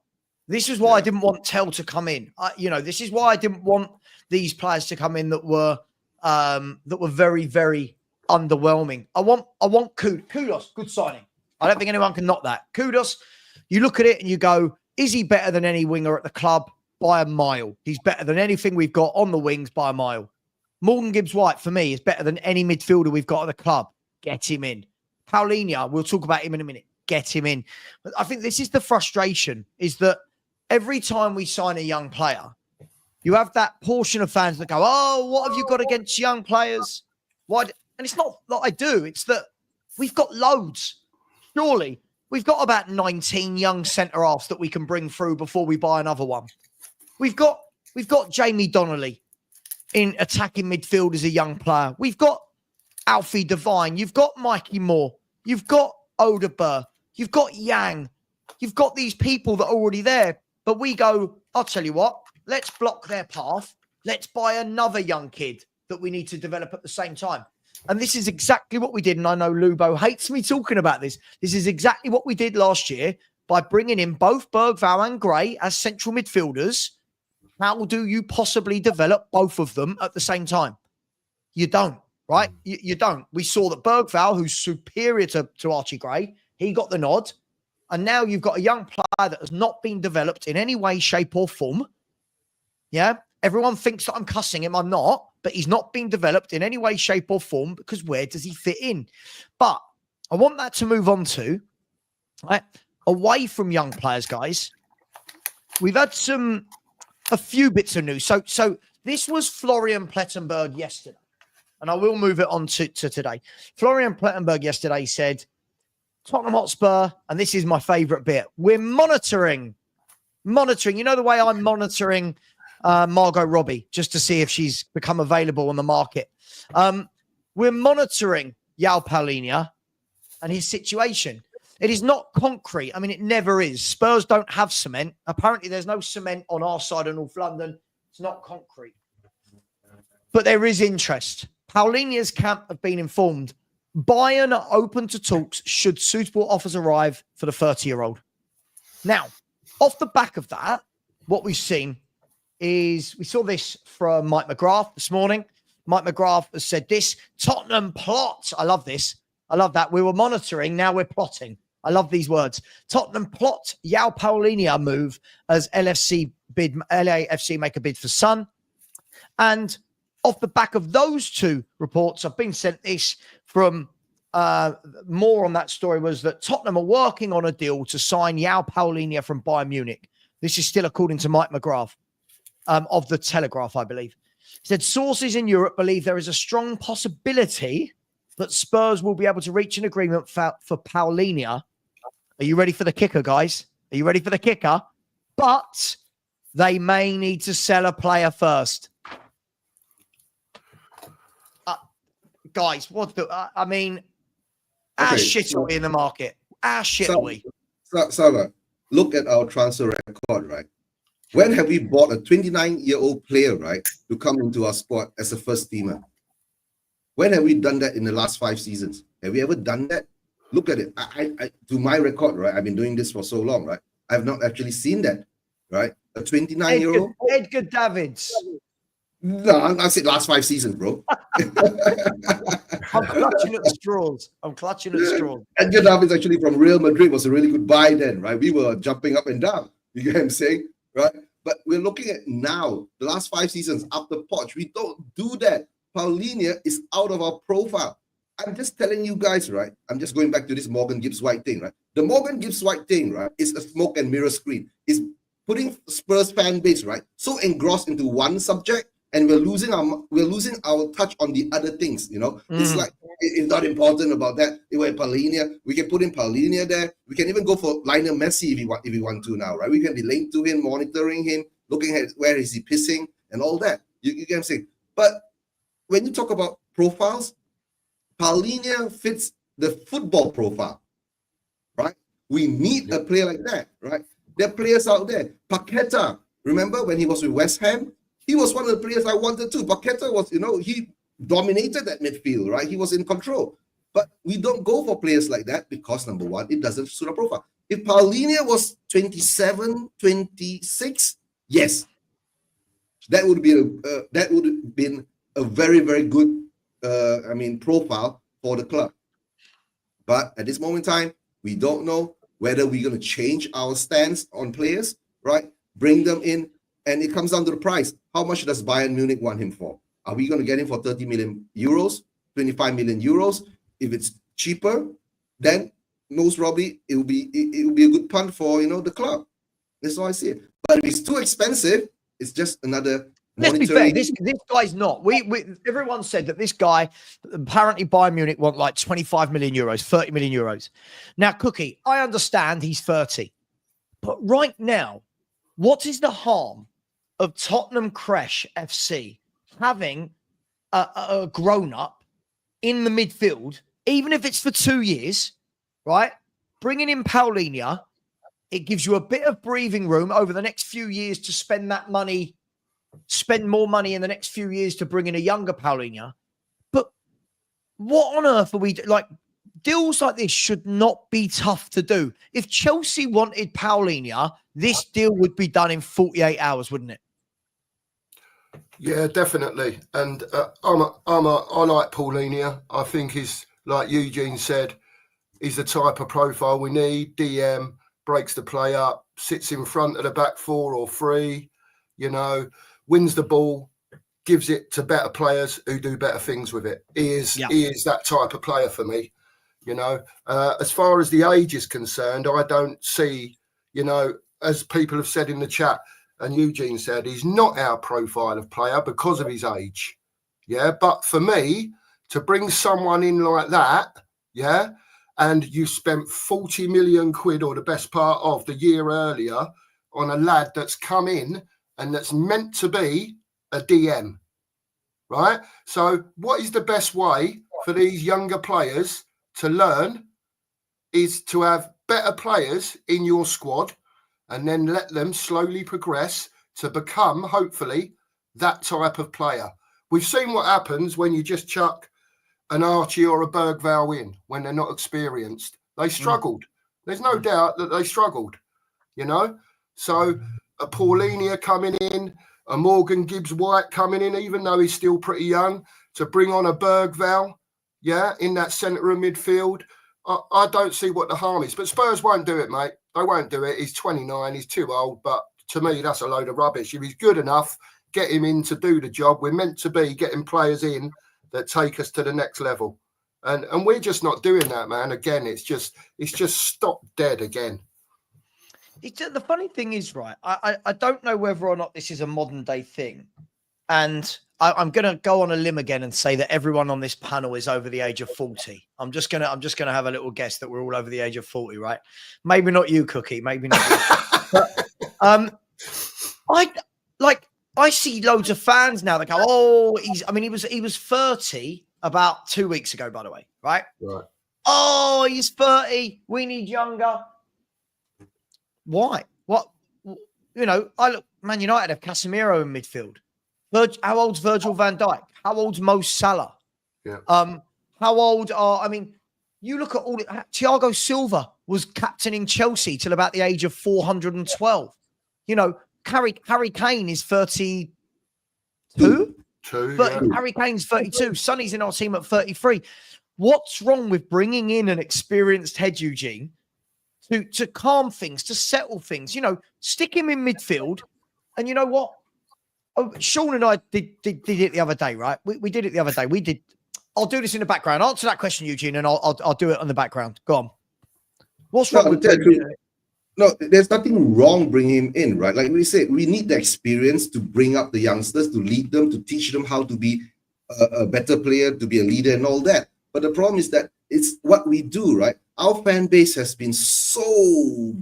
This is why I didn't want Tell to come in. This is why I didn't want these players to come in that were very, very underwhelming. I want Kudos, good signing. I don't think anyone can knock that. Kudos, you look at it and you go, is he better than any winger at the club? By a mile. He's better than anything we've got on the wings by a mile. Morgan Gibbs White, for me, is better than any midfielder we've got at the club. Get him in. Paulinho, we'll talk about him in a minute. Get him in. But I think this is the frustration, is that every time we sign a young player, you have that portion of fans that go, oh, what have you got against young players? Why? And it's not that I do. It's that we've got loads. Surely, we've got about 19 young centre-halves that we can bring through before we buy another one. We've got Jamie Donnelly in attacking midfield as a young player. We've got Alfie Devine. You've got Mikey Moore. You've got Odeberg. You've got Yang. You've got these people that are already there. But we go, I'll tell you what, let's block their path. Let's buy another young kid that we need to develop at the same time. And this is exactly what we did. And I know Lubo hates me talking about this. This is exactly what we did last year by bringing in both Bergvall and Gray as central midfielders. How do you possibly develop both of them at the same time? You don't, right? You don't. We saw that Bergvall, who's superior to Archie Gray, he got the nod. And now you've got a young player that has not been developed in any way, shape or form. Yeah. Everyone thinks that I'm cussing him. I'm not. But he's not been developed in any way, shape or form, because where does he fit in? But I want that to move on to, right, away from young players, guys. We've had a few bits of news. So this was Florian Plettenberg yesterday, and I will move it on to today. Florian Plettenberg yesterday said, Tottenham Hotspur, and this is my favourite bit, we're monitoring. You know the way I'm monitoring Margot Robbie just to see if she's become available on the market. We're monitoring João Paulinho and his situation. It is not concrete. I mean, it never is. Spurs don't have cement. Apparently, there's no cement on our side of North London. It's not concrete. But there is interest. Paulinho's camp have been informed Bayern are open to talks should suitable offers arrive for the 30-year-old. Now, off the back of that, what we've seen is we saw this from Mike McGrath this morning. Mike McGrath has said this: Tottenham plot. I love this. I love that. We were monitoring, now we're plotting. I love these words. Tottenham plot João Paulinho move as LAFC make a bid for Son. And off the back of those two reports, I've been sent this from more on that story, was that Tottenham are working on a deal to sign João Paulinho from Bayern Munich. This is still according to Mike McGrath of The Telegraph, I believe. He said sources in Europe believe there is a strong possibility that Spurs will be able to reach an agreement for Paulinho. Are you ready for the kicker, guys? Are you ready for the kicker? But they may need to sell a player first. Guys, I mean, how shit are we in the market? How shit are we? Sava, look at our transfer record, right? When have we bought a 29-year-old player, right, to come into our squad as a first teamer? When have we done that in the last 5 seasons? Have we ever done that? Look at it. I to my record, right? I've been doing this for so long, right? I've not actually seen that, right? A 29-year-old Edgar Davids. No, I said last 5 seasons, bro. I'm clutching at straws. Edgar Davids actually from Real Madrid was a really good buy then, right? We were jumping up and down. You get what I'm saying, right? But we're looking at now, the last 5 seasons after Poch. We don't do that. Paulinho is out of our profile. I'm just telling you guys, right? I'm just going back to this Morgan Gibbs-White thing, right? The Morgan Gibbs-White thing, right, is a smoke and mirror screen. It's putting Spurs fan base, right, so engrossed into one subject, and we're losing our touch on the other things. You know, it's like it's not important about that. Paulinho, we can put in Paulinho there. We can even go for Lionel Messi if we want to now, right? We can be linked to him, monitoring him, looking at where is he pissing and all that. You get what I'm saying? But when you talk about profiles, Paulinho fits the football profile, right? We need a player like that, right? There are players out there. Paqueta, remember when he was with West Ham? He was one of the players I wanted to. Paqueta was, he dominated that midfield, right? He was in control. But we don't go for players like that because, number one, it doesn't suit our profile. If Paulinho was 27, 26, yes, that would have been a very, very good profile for the club. But at this moment in time, we don't know whether we're going to change our stance on players, right? Bring them in, and it comes down to the price. How much does Bayern Munich want him for? Are we going to get him for 30 million euros, 25 million euros? If it's cheaper, then most probably it will be a good punt for the club. That's how I see it. But if it's too expensive, it's just another. Let's be fair. This guy's not. Everyone said that this guy, apparently Bayern Munich want like 25 million euros, 30 million euros. Now, Cookie, I understand he's 30, but right now, what is the harm of Tottenham Crash FC having a grown-up in the midfield, even if it's for 2 years, right? Bringing in Paulinho, it gives you a bit of breathing room over the next few years to spend more money in the next few years to bring in a younger Paulinho. But what on earth are we like? Deals like this should not be tough to do. If Chelsea wanted Paulinho, this deal would be done in 48 hours, wouldn't it? Yeah, definitely. And I like Paulinho. I think he's, like Eugene said, he's the type of profile we need. DM, breaks the play up, sits in front of the back 4 or 3, wins the ball, gives it to better players who do better things with it. He is that type of player for me. As far as the age is concerned, I don't see, as people have said in the chat, and Eugene said, he's not our profile of player because of his age. Yeah. But for me, to bring someone in like that, yeah, and you spent 40 million quid or the best part of the year earlier on a lad that's come in and that's meant to be a DM, right? So what is the best way for these younger players to learn is to have better players in your squad and then let them slowly progress to become, hopefully, that type of player. We've seen what happens when you just chuck an Archie or a Bergvall in when they're not experienced. They struggled. There's no doubt that they struggled, you know. So a Paulinia coming in, a Morgan Gibbs-White coming in, even though he's still pretty young, to bring on a Bergvall, in that centre of midfield. I don't see what the harm is. But Spurs won't do it, mate. They won't do it. He's 29. He's too old. But to me, that's a load of rubbish. If he's good enough, get him in to do the job. We're meant to be getting players in that take us to the next level. And we're just not doing that, man. Again, it's just stopped dead again. The funny thing is, right, I don't know whether or not this is a modern day thing. And I'm going to go on a limb again and say that everyone on this panel is over the age of 40. I'm just going to have a little guess that we're all over the age of 40, right? Maybe not you, Cookie. Maybe not you. But, I see loads of fans now that go, oh, he was 30 about 2 weeks ago, by the way, right? Right. Oh, he's 30. We need younger. Why? What? You know, I look, Man United have Casemiro in midfield. How old's Virgil van Dijk? How old's Mo Salah? Yeah. How old are, you look at Thiago Silva was captaining Chelsea till about the age of 412. You know, Harry Kane is 32. Harry Kane's 32. Sonny's in our team at 33. What's wrong with bringing in an experienced head, Eugene, to calm things, to settle things? You know, stick him in midfield. And you know what? Oh, Sean and I did it the other day, right? We did it the other day. I'll do this in the background. Answer that question, Eugene, and I'll do it on the background. Go on. What's wrong with that? No, there's nothing wrong bringing him in, right? Like we said, we need the experience to bring up the youngsters, to lead them, to teach them how to be a better player, to be a leader and all that. But the problem is that it's what we do, right? Our fan base has been so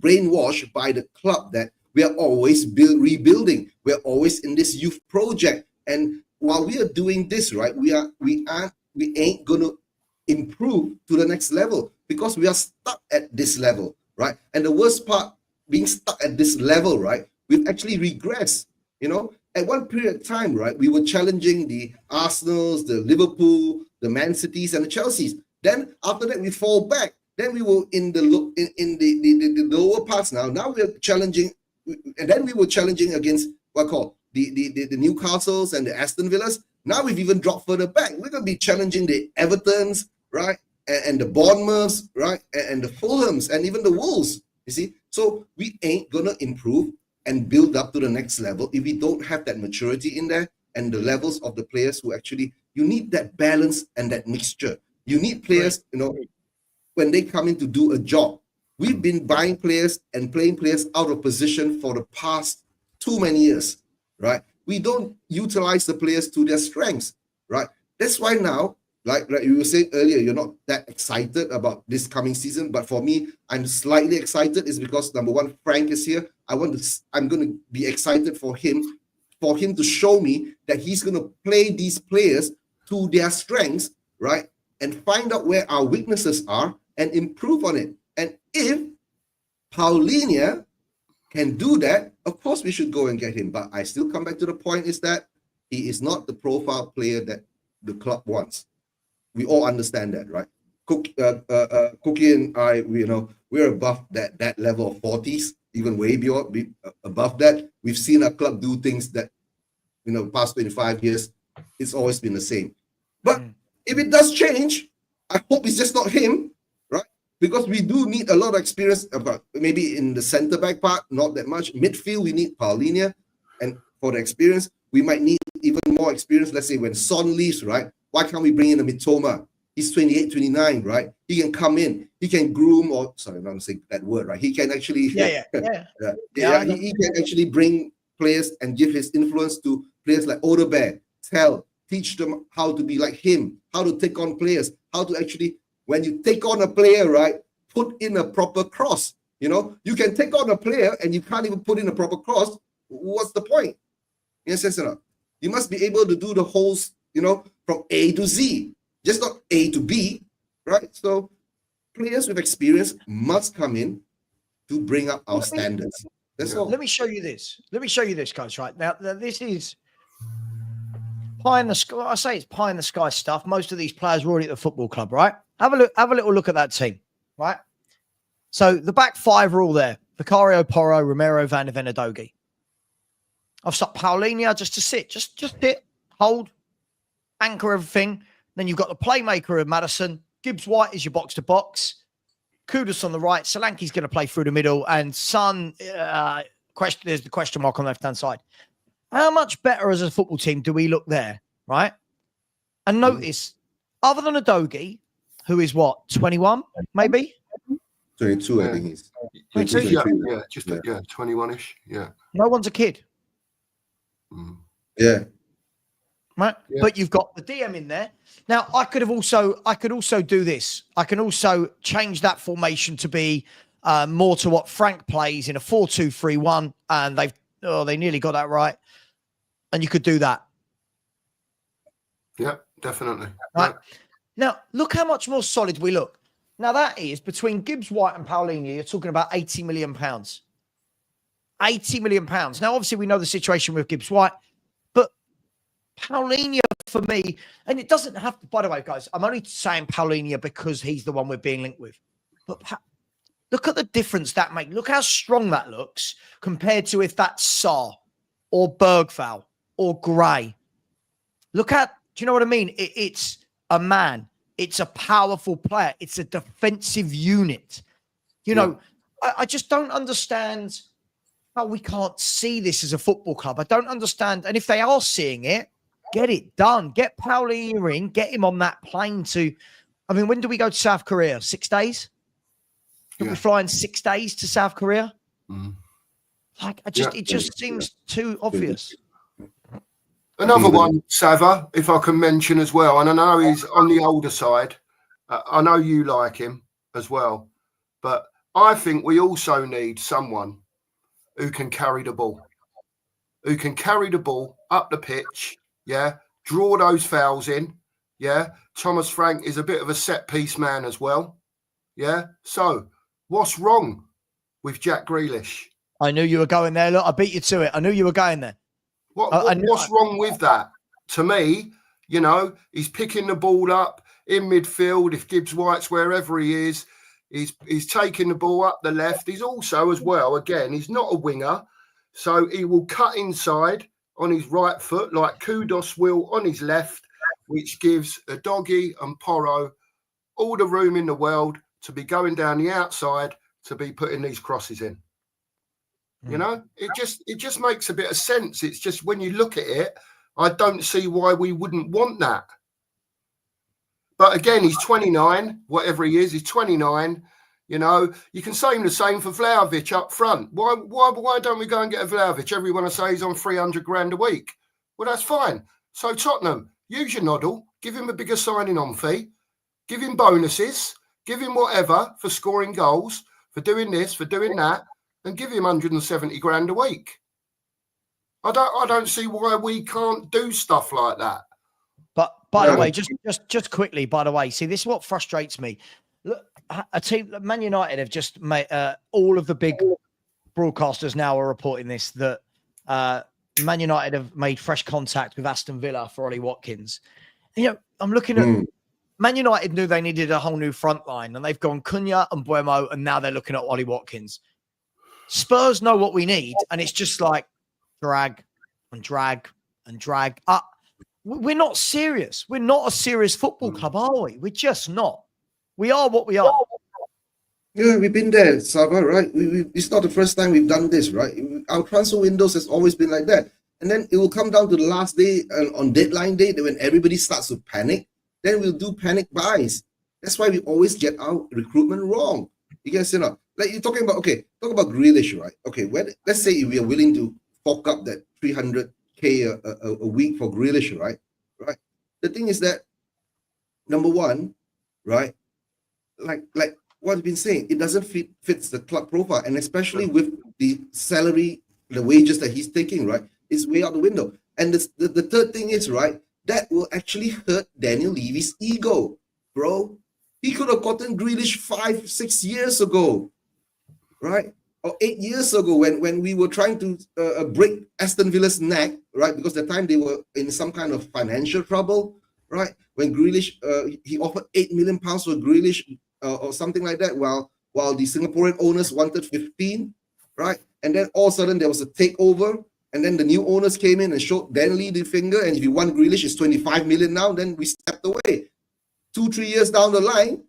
brainwashed by the club that we are always rebuilding. We're always in this youth project. And while we are doing this, right, we ain't going to improve to the next level because we are stuck at this level, right? And the worst part, being stuck at this level, right, we've actually regressed. You know, at one period of time, right, we were challenging the Arsenals, the Liverpool, the Man Cities, and the Chelseas. Then after that, we fall back. Then we were in the lower parts now. Now we are challenging, and then we were challenging against the Newcastles and the Aston Villas. Now we've even dropped further back. We're going to be challenging the Evertons, right, and the Bournemouths, right, and the Fulhams, and even the Wolves. You see, so we ain't gonna improve and build up to the next level if we don't have that maturity in there and the levels of the players who actually. You need that balance and that mixture. You need players, you know, when they come in to do a job. We've been buying players and playing players out of position for the past too many years, right? We don't utilize the players to their strengths, right? That's why now, like you were saying earlier, you're not that excited about this coming season. But for me, I'm slightly excited is because number one, Frank is here. I'm going to be excited for him to show me that he's going to play these players to their strengths, right? And find out where our weaknesses are and improve on it. And if Paulinia can do that, of course we should go and get him. But I still come back to the point is that he is not the profile player that the club wants. We all understand that, right? Cookie and I, we're above that level of 40s, even way beyond, above that. We've seen our club do things that, past 25 years, it's always been the same. But if it does change, I hope it's just not him, right? Because we do need a lot of experience, about maybe in the centre back part, not that much. Midfield, we need Paulinia, and for the experience, we might need even more experience. Let's say when Son leaves, right? Why can't we bring in a Mitoma? He's 28, 29, right? He can come in. He can groom, or sorry, I'm not saying that word, right? He can actually, he can actually bring players and give his influence to players like Odebear, teach them how to be like him, how to take on players, how to actually, when you take on a player, right, put in a proper cross. You can take on a player and you can't even put in a proper cross. What's the point? In a sense or not? You must be able to do the whole, from A to Z, just not A to B, right? So players with experience must come in to bring up our standards. That's all. Let me show you this. Coach, right? Now this is pie in the sky. I say it's pie in the sky stuff. Most of these players were already at the football club, right? Have a look. Have a little look at that team, right? So the back five are all there: Vicario, Porro, Romero, Van de Ven, Udogie. I've stuck Paulinho just to sit, just sit, hold, anchor everything. Then you've got the playmaker of Maddison. Gibbs White is your box to box. Kudus on the right. Solanke's going to play through the middle, and Son. There's the question mark on the left hand side. How much better as a football team do we look there, right? And notice, other than Udogie, who is what, 21, maybe? 22, I think he's. 22? Yeah, 21-ish. Yeah. No one's a kid. Yeah. Right? Yeah. But you've got the DM in there. Now, I could also do this. I can also change that formation to be more to what Frank plays in a 4-2-3-1, and they nearly got that right. And you could do that. Yeah, definitely. Right. Yeah. Now, look how much more solid we look. Now, that is between Gibbs White and Paulinho, you're talking about £80 million. £80 million. Now, obviously, we know the situation with Gibbs White, but Paulinho for me, and it doesn't have to, by the way, guys, I'm only saying Paulinho because he's the one we're being linked with. But look at the difference that makes. Look how strong that looks compared to if that's Sarr or Bergvall or Gray. Look at, do you know what I mean? It's a man. It's a powerful player. It's a defensive unit. You know, I just don't understand how we can't see this as a football club. I don't understand. And if they are seeing it, get it done. Get Paulinho in. Get him on that plane to, I mean, when do we go to South Korea? 6 days? We're flying 6 days to South Korea? Like, it just seems too obvious. Another one, Sava, if I can mention as well, and I know he's on the older side. I know you like him as well, but I think we also need someone who can carry the ball, up the pitch, draw those fouls in, Thomas Frank is a bit of a set-piece man as well, So, what's wrong with Jack Grealish? I knew you were going there. Look, I beat you to it. I knew you were going there. What's wrong with that? To me, you know, he's picking the ball up in midfield. If Gibbs White's wherever he is, he's taking the ball up the left. He's also, as well, again, he's not a winger, so he will cut inside on his right foot like Kudus will on his left, which gives Udogie and Porro all the room in the world to be going down the outside to be putting these crosses in. You know, it just makes a bit of sense. It's just when you look at it, I don't see why we wouldn't want that. But again, he's 29, whatever he is, he's 29. You know, you can say the same for Vlahovic up front. Why don't we go and get a Vlahovic? Everyone will say he's on 300 grand a week. Well, that's fine. So Tottenham, use your noddle, give him a bigger signing on fee, give him bonuses, give him whatever for scoring goals, for doing this, for doing that, and give him 170 grand a week. I don't see why we can't do stuff like that. But by the way, just quickly, by the way, see, this is what frustrates me. Look, a team, Man United have just made all of the big broadcasters now are reporting this, that Man United have made fresh contact with Aston Villa for Ollie Watkins. And, you know, I'm looking at Man United knew they needed a whole new front line, and they've gone Cunha and Buemo, and now they're looking at Ollie Watkins. Spurs know what we need, and it's just like drag and drag and drag. We're not serious. We're not a serious football club, are we? We're just not. We are what we are. Yeah, we've been there, Sava, right? It's not the first time we've done this, right? Our transfer windows has always been like that. And then it will come down to the last day on deadline day when everybody starts to panic. Then we'll do panic buys. That's why we always get our recruitment wrong. You guys, you know, like you're talking about, talk about Grealish, right? Okay, let's say if we are willing to fork up that 300K a week for Grealish, right? Right. The thing is that, number one, right, like what I've been saying, it doesn't fits the club profile, and especially with the salary, the wages that he's taking, right, is way out the window. And the third thing is, right, that will actually hurt Daniel Levy's ego, bro. He could have gotten Grealish 5-6 years ago, right? or 8 years ago when we were trying to break Aston Villa's neck, right? Because at the time they were in some kind of financial trouble, right? When Grealish, he offered £8 million for Grealish or something like that, while the Singaporean owners wanted 15, right? And then all of a sudden there was a takeover, and then the new owners came in and showed Denley the finger, and if you want Grealish, it's 25 million now. Then we stepped away. 2-3 years down the line,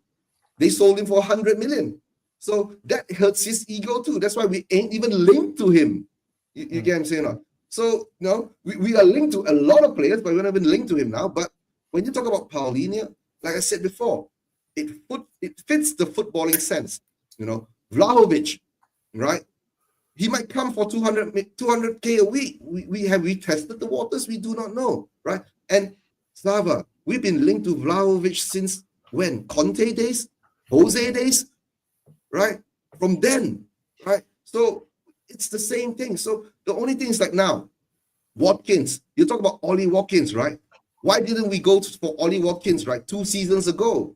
they sold him for 100 million. So that hurts his ego too. That's why we ain't even linked to him. You get what I'm saying? No? So we are linked to a lot of players, but we're not even linked to him now. But when you talk about Paulinho, like I said before, it fits the footballing sense. Vlahovic, right? He might come for 200K a week. We tested the waters? We do not know, right? And Slava, we've been linked to Vlahovic since when? Conte days? Jose days? Right? From then, right? So it's the same thing. So the only thing is like now, Watkins. You talk about Ollie Watkins, right? Why didn't we go for Ollie Watkins, right? 2 seasons ago,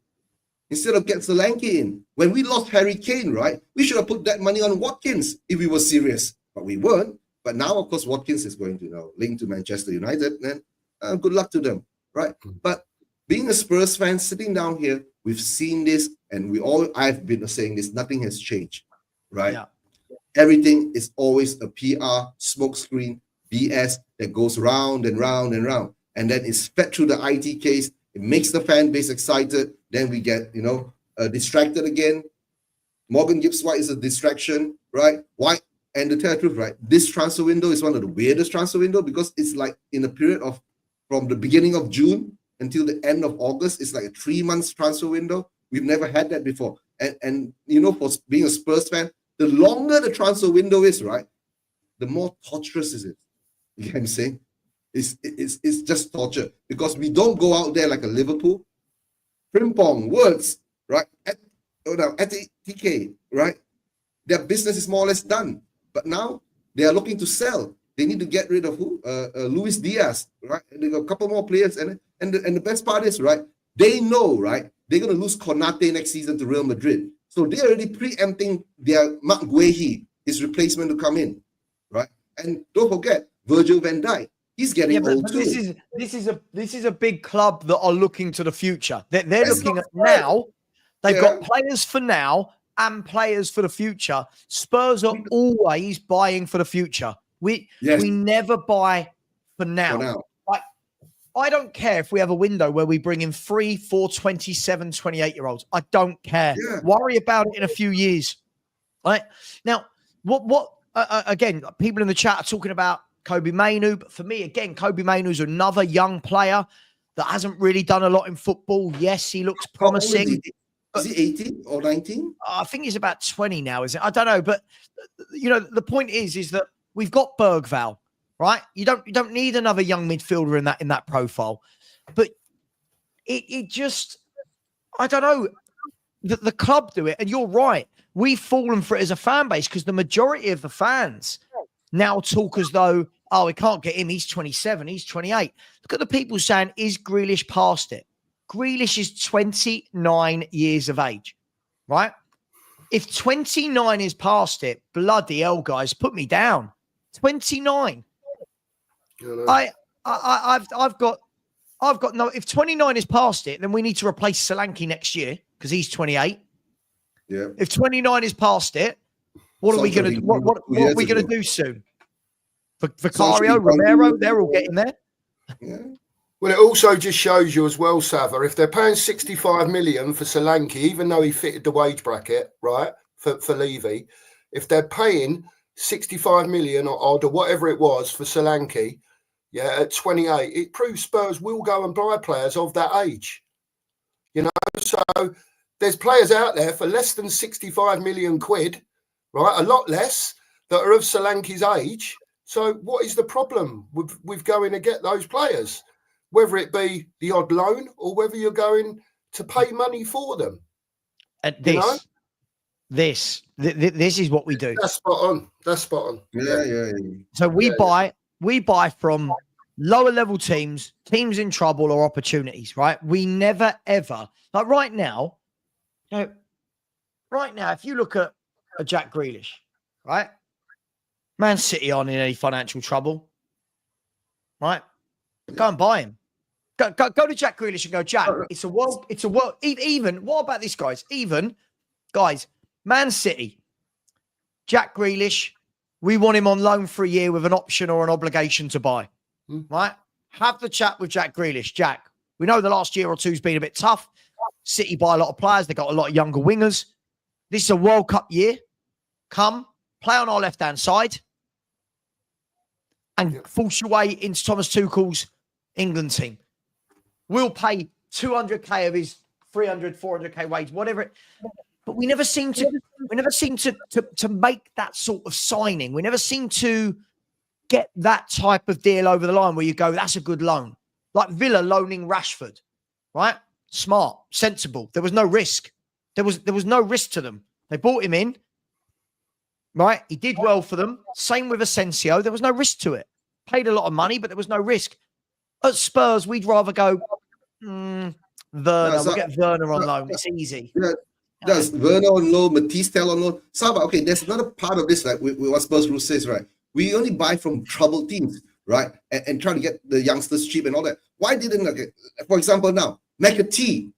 instead of get Solanke in? When we lost Harry Kane, right? We should have put that money on Watkins if we were serious, but we weren't. But now, of course, Watkins is going to link to Manchester United, and good luck to them, right? But being a Spurs fan, sitting down here, we've seen this, and I've been saying this, nothing has changed, right? Yeah. Everything is always a PR smokescreen BS that goes round and round and round, and then it's fed through the IT case. It makes the fan base excited. Then we get, distracted again. Morgan Gibbs-White is a distraction, right? Why? And to tell the truth, right? This transfer window is one of the weirdest transfer window because it's like in a period of from the beginning of June until the end of August. It's like a 3 months transfer window. We've never had that before. And for being a Spurs fan, the longer the transfer window is, right, the more torturous is it. You get what I'm saying? It's just torture because we don't go out there like a Liverpool. Frimpong, Words, right? At TK, right? Their business is more or less done. But now they are looking to sell. They need to get rid of who? Luis Diaz, right? And they got a couple more players. And the best part is, right? They know, right? They're going to lose Konate next season to Real Madrid. So they're already preempting their Mark Guehi, his replacement, to come in, right? And don't forget, Virgil van Dijk. He's getting old too. This is a big club that are looking to the future. They're looking at now. They've got players for now and players for the future. Spurs are always buying for the future. We never buy for now. Like, I don't care if we have a window where we bring in 3, 4, 27, 28-year-olds. I don't care. Yeah. Worry about it in a few years. Right now, again, people in the chat are talking about Kobe Mainu, but for me, again, Kobe Mainu's another young player that hasn't really done a lot in football. Yes, he looks promising. Is he 18 or 19? I think he's about 20 now, is it? I don't know, but the point is that we've got Bergvall, right? You don't need another young midfielder in that profile, but it just, I don't know. The club do it, and you're right. We've fallen for it as a fan base because the majority of the fans now talk as though, oh, we can't get him. He's 27. He's 28. Look at the people saying, is Grealish past it? Grealish is 29 years of age, right? If 29 is past it, bloody hell, guys, put me down. 29. I've got no. If 29 is past it, then we need to replace Solanke next year because he's 28. Yeah. If 29 is past it, what are we going to what are we going to do soon? Vicario, Romero, they're all getting there. Yeah. Well, it also just shows you as well, Sava, if they're paying 65 million for Solanke, even though he fitted the wage bracket, right, for Levy, if they're paying 65 million or whatever it was for Solanke, at 28, it proves Spurs will go and buy players of that age. So there's players out there for less than 65 million quid, right, a lot less, that are of Solanke's age. So what is the problem with going to get those players? Whether it be the odd loan or whether you're going to pay money for them. And this is what we do. That's spot on. Yeah. So we buy from lower level teams in trouble or opportunities, right? We never ever, like right now, if you look at a Jack Grealish, right? Man City aren't in any financial trouble, right? Go and buy him. Go to Jack Grealish and go, Jack, it's a world. Even, what about this, guys? Even, guys, Man City, Jack Grealish, we want him on loan for a year with an option or an obligation to buy, right? Have the chat with Jack Grealish. Jack, we know the last year or two's been a bit tough. City buy a lot of players. They got a lot of younger wingers. This is a World Cup year. Come, play on our left-hand side and force your way into Thomas Tuchel's England team. We'll pay 200k of his 300, 400k wage, whatever. But we never seem to make that sort of signing. We never seem to get that type of deal over the line where you go, that's a good loan. Like Villa loaning Rashford, right? Smart, sensible. There was no risk. There was no risk to them. They bought him in, right? He did well for them. Same with Asensio. There was no risk to it. Paid a lot of money, but there was no risk. At Spurs, we'd rather go, Werner. We'll get Werner on loan. It's easy. Does Werner on loan, Matisse Tell on loan. Saba, okay, there's another part of this, right? With what Spurs Rule says, right? We only buy from troubled teams, right? And try to get the youngsters cheap and all that. Why didn't, for example, now, McAtee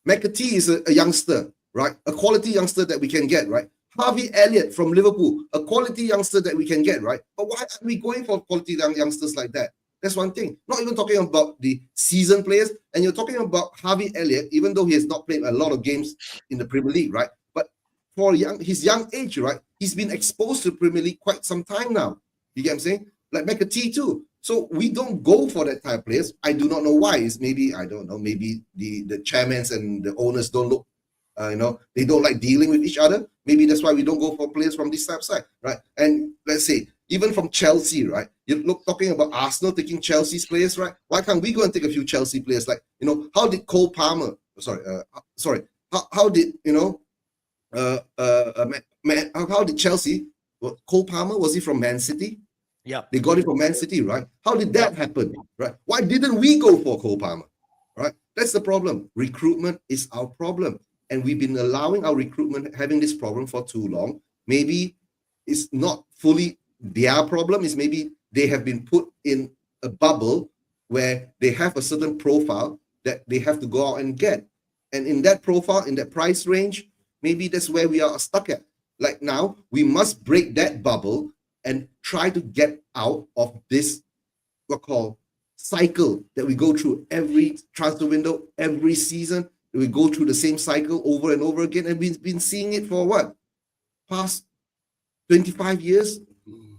is a youngster, right? A quality youngster that we can get, right? Harvey Elliott from Liverpool, a quality youngster that we can get, right? But why are we going for quality youngsters like that? That's one thing. Not even talking about the seasoned players. And you're talking about Harvey Elliott, even though he has not played a lot of games in the Premier League, right? But for his young age, right? He's been exposed to the Premier League quite some time now. You get what I'm saying? Like McAtee too. So we don't go for that type of players. I do not know why. It's maybe, I don't know, maybe the chairmen and the owners don't look, they don't like dealing with each other. Maybe that's why we don't go for players from this type of side, right? And let's say, even from Chelsea, right? You're talking about Arsenal taking Chelsea's players, right? Why can't we go and take a few Chelsea players? Like, how did Cole Palmer, how did Chelsea, Cole Palmer, was he from Man City? Yeah. They got it from Man City, right? How did that happen, right? Why didn't we go for Cole Palmer, right? That's the problem. Recruitment is our problem. And we've been allowing our recruitment having this problem for too long. Maybe it's not fully their problem. Is maybe they have been put in a bubble where they have a certain profile that they have to go out and get. And in that profile, in that price range, maybe that's where we are stuck at. Like now, we must break that bubble and try to get out of this, what called cycle that we go through every transfer window, every season. We go through the same cycle over and over again. And we've been seeing it for what? Past 25 years?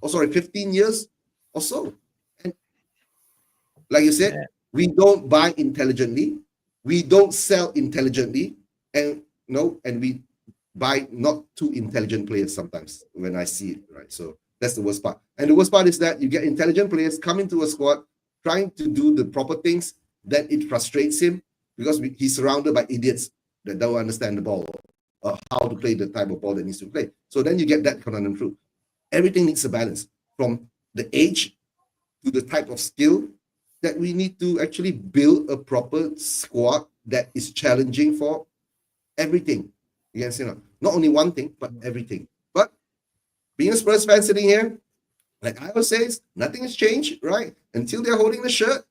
15 years or so. And like you said, we don't buy intelligently. We don't sell intelligently. And we buy not too intelligent players sometimes when I see it, right? So that's the worst part. And the worst part is that you get intelligent players come into a squad trying to do the proper things, then it frustrates him because he's surrounded by idiots that don't understand the ball or how to play the type of ball that needs to play. So then you get that conundrum through. Everything needs a balance from the age to the type of skill that we need to actually build a proper squad that is challenging for everything. You can see, not only one thing, but everything. But being a Spurs fan sitting here, like I always say, nothing has changed, right? Until they're holding the shirt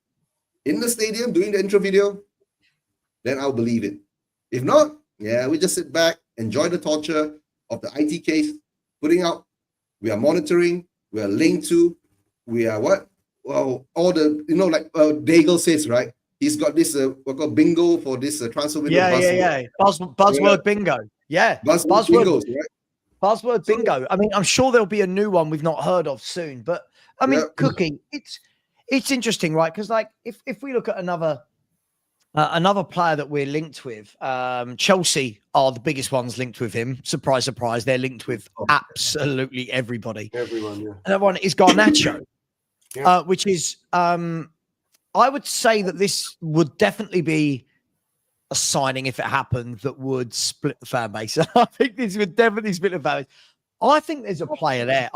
in the stadium doing the intro video, then I'll believe it. If not, we just sit back, enjoy the torture of the IT case, putting out. We are monitoring, we are linked to, we are what? Well, all the, like Daigle says, right? He's got this what called bingo for this transfer window. Buzzword bingo. Yeah. Buzzword bingos, right? Buzzword bingo. I mean, I'm sure there'll be a new one we've not heard of soon. But I mean, Cookie, it's interesting, right? Because like if we look at another player that we're linked with, Chelsea are the biggest ones linked with him. Surprise, surprise. They're linked with absolutely everybody. Everyone, yeah. And that one is Garnacho, which is, I would say that this would definitely be a signing if it happened that would split the fan base. I think this would definitely split the fan base. I think there's a player there.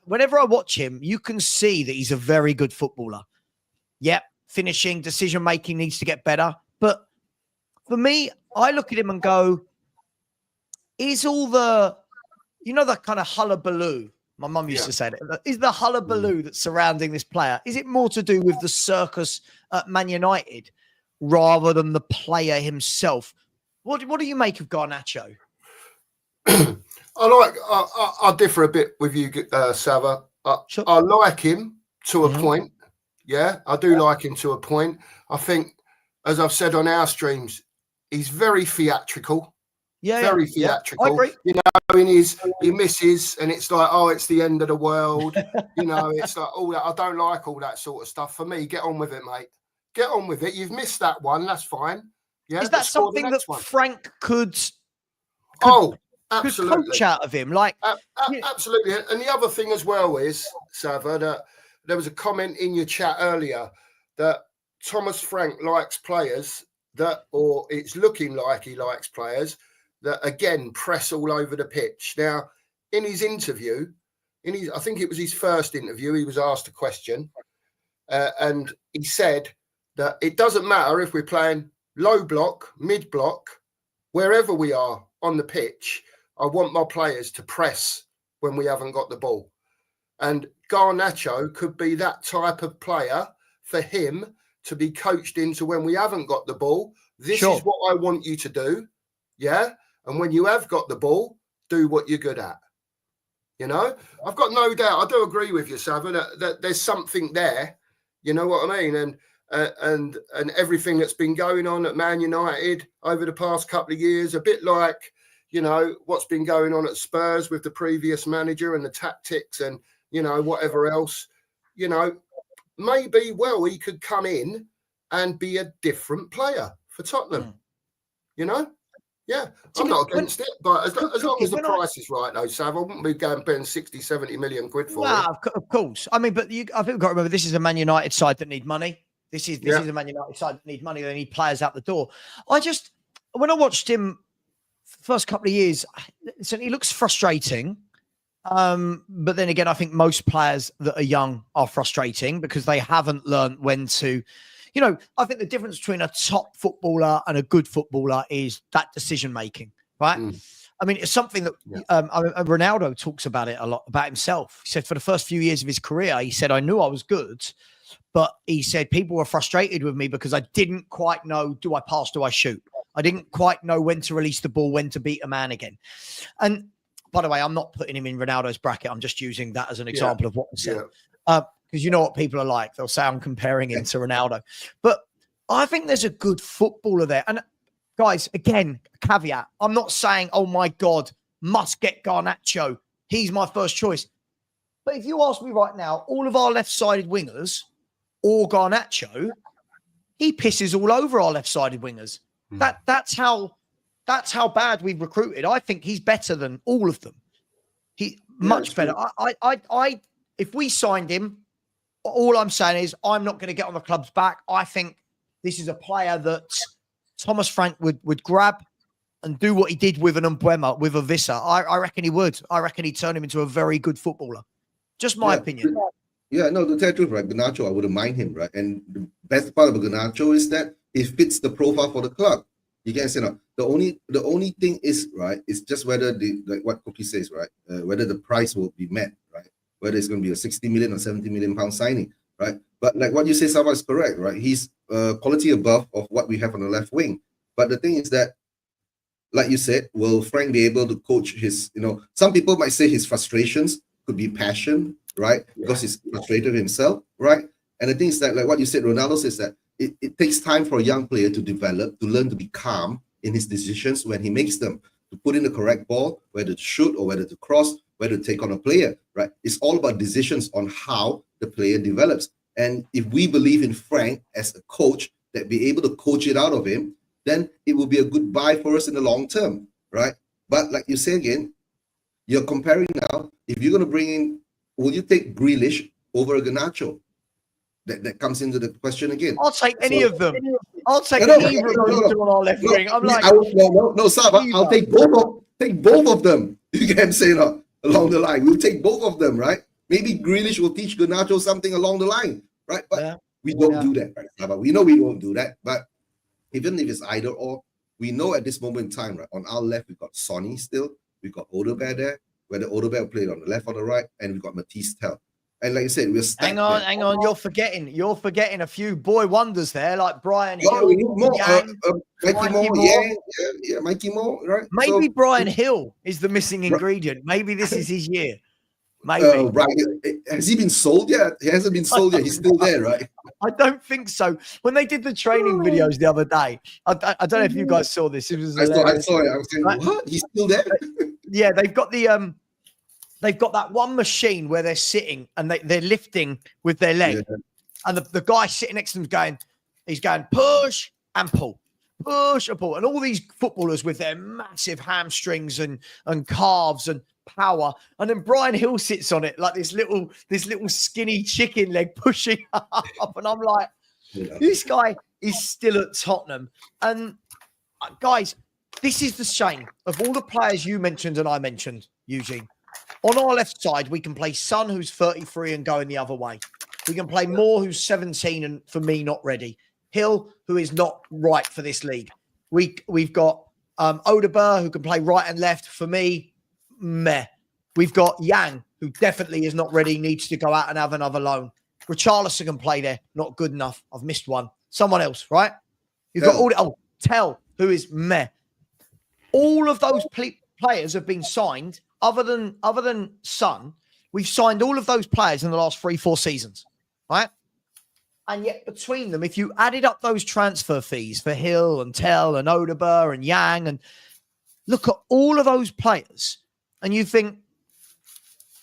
Whenever I watch him, you can see that he's a very good footballer. Yep. Finishing, decision-making needs to get better. But for me, I look at him and go, is all the, that kind of hullabaloo My mum used to say that. Is the hullabaloo that's surrounding this player, is it more to do with the circus at Man United rather than the player himself? What do you make of Garnacho? I differ a bit with you, Sava. Sure. I like him to a point. Yeah, I do like him to a point. I think, as I've said on our streams, he's very theatrical. Very theatrical. I agree. You know, he misses, and it's like, oh, it's the end of the world. You know, it's like all that. I don't like all that sort of stuff. For me, get on with it, mate. Get on with it. You've missed that one. That's fine. Yeah. Is that something that Frank could absolutely coach out of him? Like, absolutely. And the other thing as well is, Sava, that there was a comment in your chat earlier that Thomas Frank likes players or it's looking like he likes players that, again, press all over the pitch. Now, in his interview, I think it was his first interview, he was asked a question, and he said that it doesn't matter if we're playing low block, mid block, wherever we are on the pitch, I want my players to press when we haven't got the ball. And Garnacho could be that type of player for him to be coached into when we haven't got the ball. This is what I want you to do. Yeah. And when you have got the ball, do what you're good at. You know, I've got no doubt. I do agree with you, Sava, that there's something there. You know what I mean? And everything that's been going on at Man United over the past couple of years, a bit like, you know, what's been going on at Spurs with the previous manager and the tactics and, you know, whatever else, you know, maybe, he could come in and be a different player for Tottenham, you know? Yeah, I'm not against it, but as long as the price is right, though, Sav, I wouldn't be going paying 60, 70 million quid for it. Of course. I mean, but I think we've got to remember this is a Man United side that need money. This is a Man United side that need money. They need players out the door. When I watched him first couple of years, he looks frustrating. But then again, I think most players that are young are frustrating because they haven't learned when to, you know, I think the difference between a top footballer and a good footballer is that decision-making, right? I mean, it's something that Ronaldo talks about it a lot about himself. He said for the first few years of his career, he said, I knew I was good, but he said people were frustrated with me because I didn't quite know, do I pass, do I shoot? I didn't quite know when to release the ball, when to beat a man again. And by the way, I'm not putting him in Ronaldo's bracket. I'm just using that as an example of what I said. Because you know what people are like. They'll say I'm comparing him to Ronaldo. But I think there's a good footballer there. And guys, again, caveat. I'm not saying, oh my God, must get Garnacho. He's my first choice. But if you ask me right now, all of our left-sided wingers or Garnacho, he pisses all over our left-sided wingers. That's how bad we've recruited. I think he's better than all of them. Much better. If we signed him, all I'm saying is I'm not going to get on the club's back. I think this is a player that Thomas Frank would grab and do what he did with an Mbuema, with a Vissa. I reckon he would. I reckon he'd turn him into a very good footballer. Just my opinion. Yeah, no, to tell you the truth, right? Garnacho, I wouldn't mind him, right? And the best part of Garnacho is that it fits the profile for the club. You can say no. The only thing is, right, is just whether like what Cookie says, right? Whether the price will be met, right? Whether it's going to be a 60 million or 70 million pound signing, right? But like what you say, Sava, is correct, right? He's quality above of what we have on the left wing. But the thing is that, like you said, will Frank be able to coach his, you know, some people might say his frustrations could be passion, right? Because he's frustrated himself, right? And the thing is that, like what you said, Ronaldo says that it takes time for a young player to develop, to learn to be calm in his decisions when he makes them, to put in the correct ball, whether to shoot or whether to cross, whether to take on a player, right? It's all about decisions on how the player develops. And if we believe in Frank as a coach, that be able to coach it out of him, then it will be a good buy for us in the long term, right? But like you say again, you're comparing now, if you're going to bring in, will you take Grealish over Garnacho? That comes into the question again. I'll take any of them. I'll take either of them on our left wing. I'm like, no, Sava, I'll take both of them. You can say that along the line. We'll take both of them, right? Maybe Grealish will teach Garnacho something along the line, right? But we don't do that, right, Sava? We know we won't do that. But even if it's either or, we know at this moment in time, right? On our left, we've got Sonny still. We've got Odegaard there. whether Odobert played on the left or the right, and we got Matisse Tell. And like I said, we're Hang on. You're forgetting a few boy wonders there, like Brian Hill. Oh, we need more. Yang, Mikey Moore. Yeah, Mikey Moore, right? Maybe Brian Hill is the missing ingredient. Maybe this is his year. Maybe. Right. Has he been sold yet? He hasn't been sold yet. He's still there, right? I don't think so. When they did the training videos the other day, I don't know if you guys saw this. It was I saw it. I was saying, what? He's still there? Yeah, they've got that one machine where they're sitting and they're lifting with their leg. Yeah. And the guy sitting next to them he's going push and pull. Push and pull. And all these footballers with their massive hamstrings and calves and power. And then Brian Hill sits on it like this little skinny chicken leg pushing up. And I'm like, this guy is still at Tottenham. And guys, this is the shame of all the players you mentioned and I mentioned, Eugene. On our left side, we can play Son, who's 33 and going the other way. We can play Moore, who's 17 and for me not ready. Hill, who is not right for this league. We've got Odobert, who can play right and left. For me, meh. We've got Yang, who definitely is not ready, needs to go out and have another loan. Richarlison can play there, not good enough. I've missed one. Someone else, right? You've got Tell, who is meh. All of those players have been signed. Other than Son, we've signed all of those players in the last 3-4 seasons, right? And yet between them, if you added up those transfer fees for Hill and Tell and Odobert and Yang, and look at all of those players, and you think,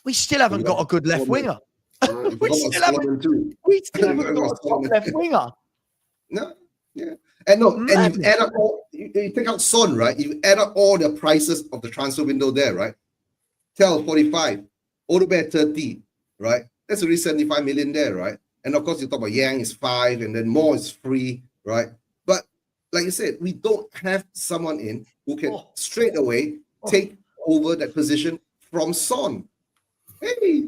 we still haven't got a good left winger. We still haven't got a top left winger. No, yeah. And no, and you add up you take out Son, right? You add up all the prices of the transfer window there, right? Tell 45, Odobert 30, right? That's already 75 million there, right? And of course, you talk about Yang is 5, and then Moore is free, right? But like you said, we don't have someone in who can straight away take over that position from Son. Hey,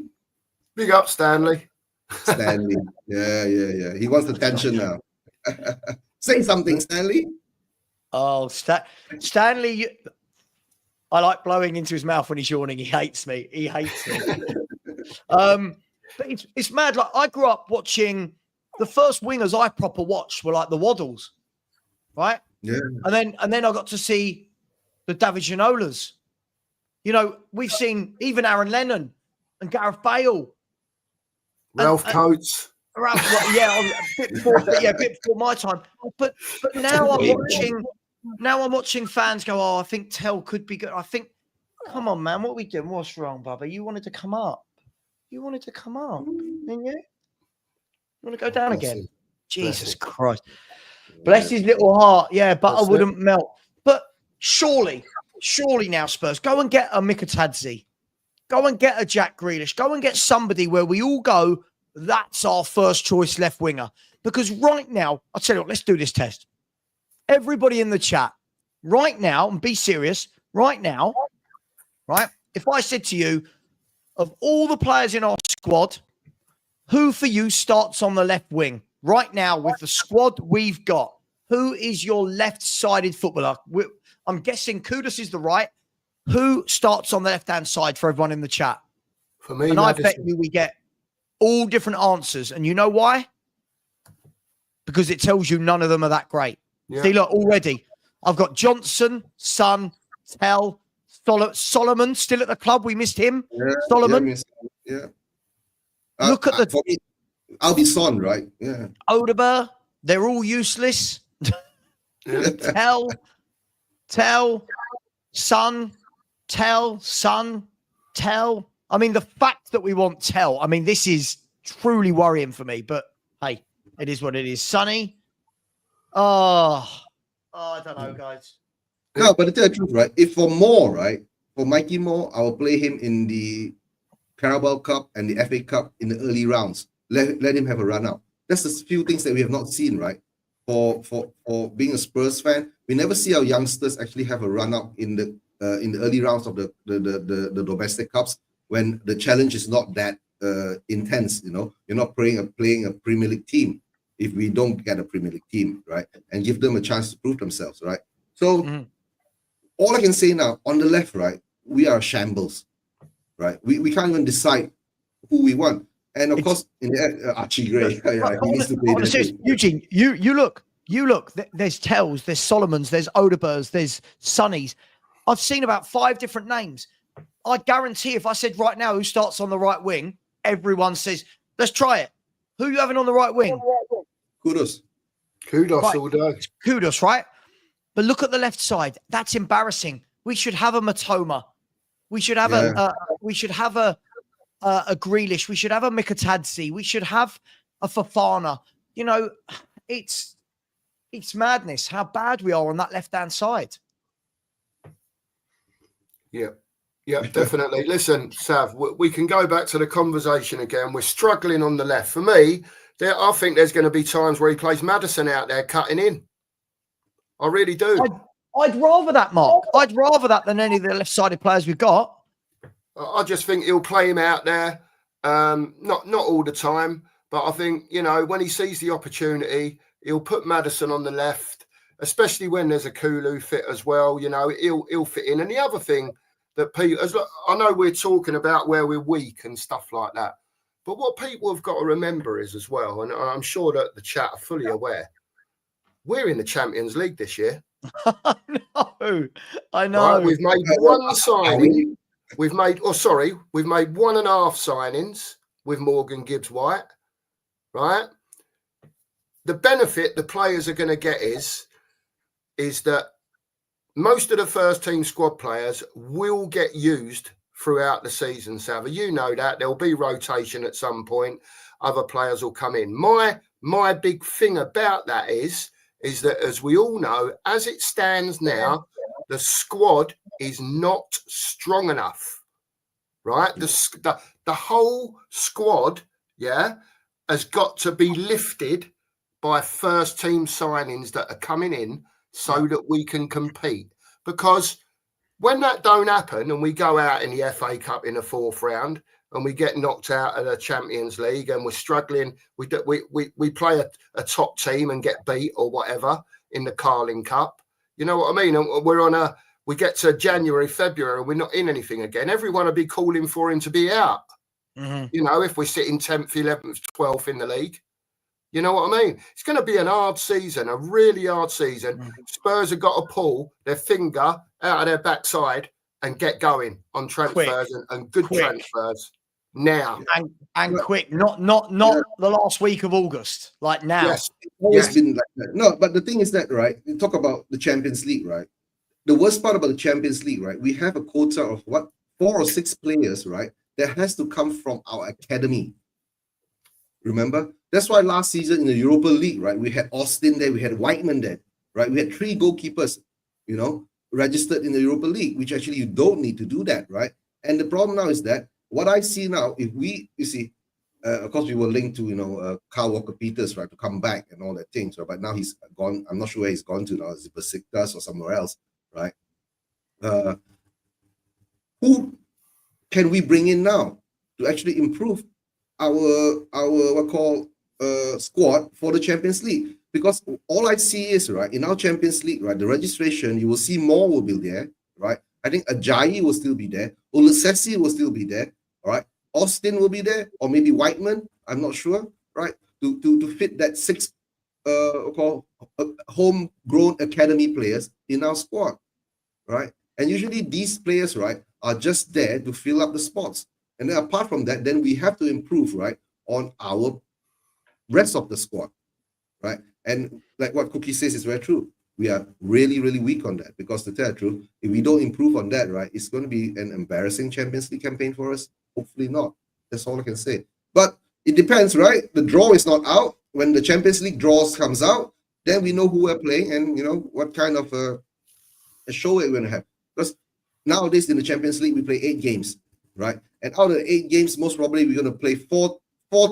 big up, Stanley. Stanley, yeah. He wants attention now. Say something, Stanley. Oh, Stanley. I like blowing into his mouth when he's yawning. He hates me. But it's mad. Like, I grew up watching the first wingers I proper watched were like the Waddles, right? Yeah. And then I got to see the David Ginolas. You know, we've seen even Aaron Lennon and Gareth Bale, Ralph Coates. A bit before my time. But now I'm watching fans go, I think Tell could be good. I think, come on, man, what are we doing? What's wrong, Bubba? You wanted to come up. Didn't you? You want to go down again? Jesus Christ. Bless his little heart. Yeah, butter wouldn't melt. But surely now, Spurs, go and get a Mikatadze. Go and get a Jack Grealish. Go and get somebody where we all go, that's our first choice left winger. Because right now, I'll tell you what, let's do this test. Everybody in the chat, right now, and be serious, right now, right? If I said to you, of all the players in our squad, who for you starts on the left wing? Right now, with the squad we've got, who is your left-sided footballer? I'm guessing Kudus is the right. Who starts on the left-hand side for everyone in the chat? For me, and Madison. I bet you we get all different answers. And you know why? Because it tells you none of them are that great. Yeah. See, look, already, I've got Johnson, Son, Tell, Solomon still at the club. We missed him. Yeah, Solomon. Yeah. Look at for me, I'll be Son, right? Yeah. Odobert, they're all useless. Tell, Son, Tell. I mean, the fact that we want Tell, I mean, this is truly worrying for me. But hey, it is what it is. Sonny. Oh, I don't know, guys. No, but to tell the truth, right? If for Moore, right? For Mikey Moore, I will play him in the Carabao Cup and the FA Cup in the early rounds. Let him have a run out. That's a few things that we have not seen, right? For being a Spurs fan, we never see our youngsters actually have a run out in the early rounds of the domestic cups when the challenge is not that intense. You know, you're not playing a Premier League team if we don't get a Premier League team, right? And give them a chance to prove themselves, right? So all I can say now on the left, right, we are shambles. right? We can't even decide who we want. And of course, in the end, Archie Gray, he needs to play there too. Eugene, you look. There's Tells, there's Solomons, there's Odebers, there's Sunnies. I've seen about 5 different names. I guarantee if I said right now who starts on the right wing, everyone says, let's try it. Who are you having on the right wing? Kudos. Kudos all day. Kudos, right? But look at the left side. That's embarrassing. We should have a Matoma. We should have a Grealish. We should have a Mikatadze. We should have a Fofana. You know, it's madness how bad we are on that left-hand side. Yeah, definitely. Listen, Sav, we can go back to the conversation again. We're struggling on the left. For me, I think there's going to be times where he plays Maddison out there cutting in. I really do. I'd rather that, Mark. I'd rather that than any of the left-sided players we've got. I just think he'll play him out there. Not all the time, but I think, you know, when he sees the opportunity, he'll put Maddison on the left, especially when there's a Kulu fit as well. You know, he'll fit in. And the other thing that Peter, I know we're talking about where we're weak and stuff like that, but what people have got to remember is as well, and I'm sure that the chat are fully aware, we're in the Champions League this year. I know. Right? We've made one signing. We've made 1.5 signings with Morgan Gibbs-White, right? The benefit the players are going to get is that most of the first team squad players will get used throughout the season, Sava. You know that. There'll be rotation at some point. Other players will come in. My big thing about that is that, as we all know, as it stands now, the squad is not strong enough, right? The whole squad, has got to be lifted by first team signings that are coming in so that we can compete. Because when that don't happen and we go out in the FA Cup in the 4th round and we get knocked out of the Champions League and we're struggling, we play a top team and get beat or whatever in the Carling Cup. You know what I mean? And we get to January, February, and we're not in anything again. Everyone will be calling for him to be out. Mm-hmm. You know, if we're sitting 10th, 11th, 12th in the league. You know what I mean? It's going to be an hard season, a really hard season. Mm-hmm. Spurs have got to pull their finger out of their backside and get going on transfers and good transfers now. And quick, not the last week of August, like now. Yes, it's always been like that. No, but the thing is that, right, you talk about the Champions League, right? The worst part about the Champions League, right, we have a quota of 4 or 6 players, right, that has to come from our academy. Remember? That's why last season in the Europa League, right, we had Austin there, we had Whiteman there, right? We had 3 goalkeepers, you know, registered in the Europa League, which actually you don't need to do that, right? And the problem now is that what I see now, of course, we were linked to, you know, Kyle Walker-Peters, right, to come back and all that things, right? But now he's gone. I'm not sure where he's gone to now. Is it Besiktas or somewhere else, right? Who can we bring in now to actually improve our squad for the Champions League? Because all I see is, right, in our Champions League, right, the registration, you will see more will be there, right? I think Ajayi will still be there. Oluseyi will still be there, all right? Austin will be there, or maybe Whiteman, I'm not sure, right? To fit that 6 homegrown academy players in our squad, right? And usually these players, right, are just there to fill up the spots. And then apart from that, then we have to improve, right, on our rest of the squad, right? And like what Cookie says is very true. We are really, really weak on that, because to tell the truth, if we don't improve on that, right, it's going to be an embarrassing Champions League campaign for us. Hopefully not. That's all I can say. But it depends, right? The draw is not out. When the Champions League draws comes out, then we know who we're playing and, you know, what kind of a show we're going to have. Because nowadays in the Champions League, we play 8 games, right? And out of the 8 games, most probably we're going to play four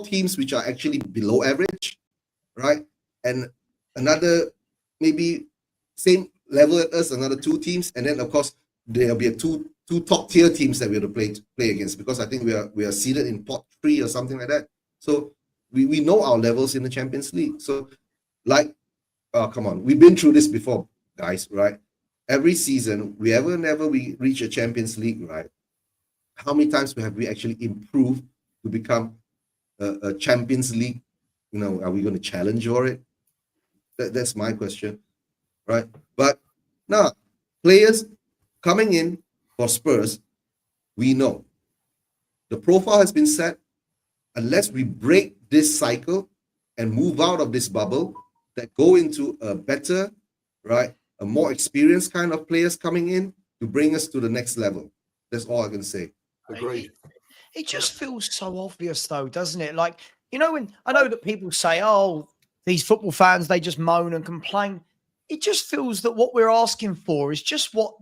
teams which are actually below average, right? And another maybe same level as us, another 2 teams, and then of course there'll be two top tier teams that we have to play against, because I think we are seeded in pot 3 or something like that. So we know our levels in the Champions League. So like, come on, we've been through this before, guys, right? Every season, whenever we reach a Champions League, right, how many times have we actually improved to become a Champions League? You know, are we going to challenge for it? That's my question, right? But now, players coming in for Spurs, we know the profile has been set. Unless we break this cycle and move out of this bubble, that go into a better, right, a more experienced kind of players coming in to bring us to the next level. That's all I can say. Agreed. It just feels so obvious, though, doesn't it? Like, you know, when I know that people say, oh, these football fans, they just moan and complain. It just feels that what we're asking for is just what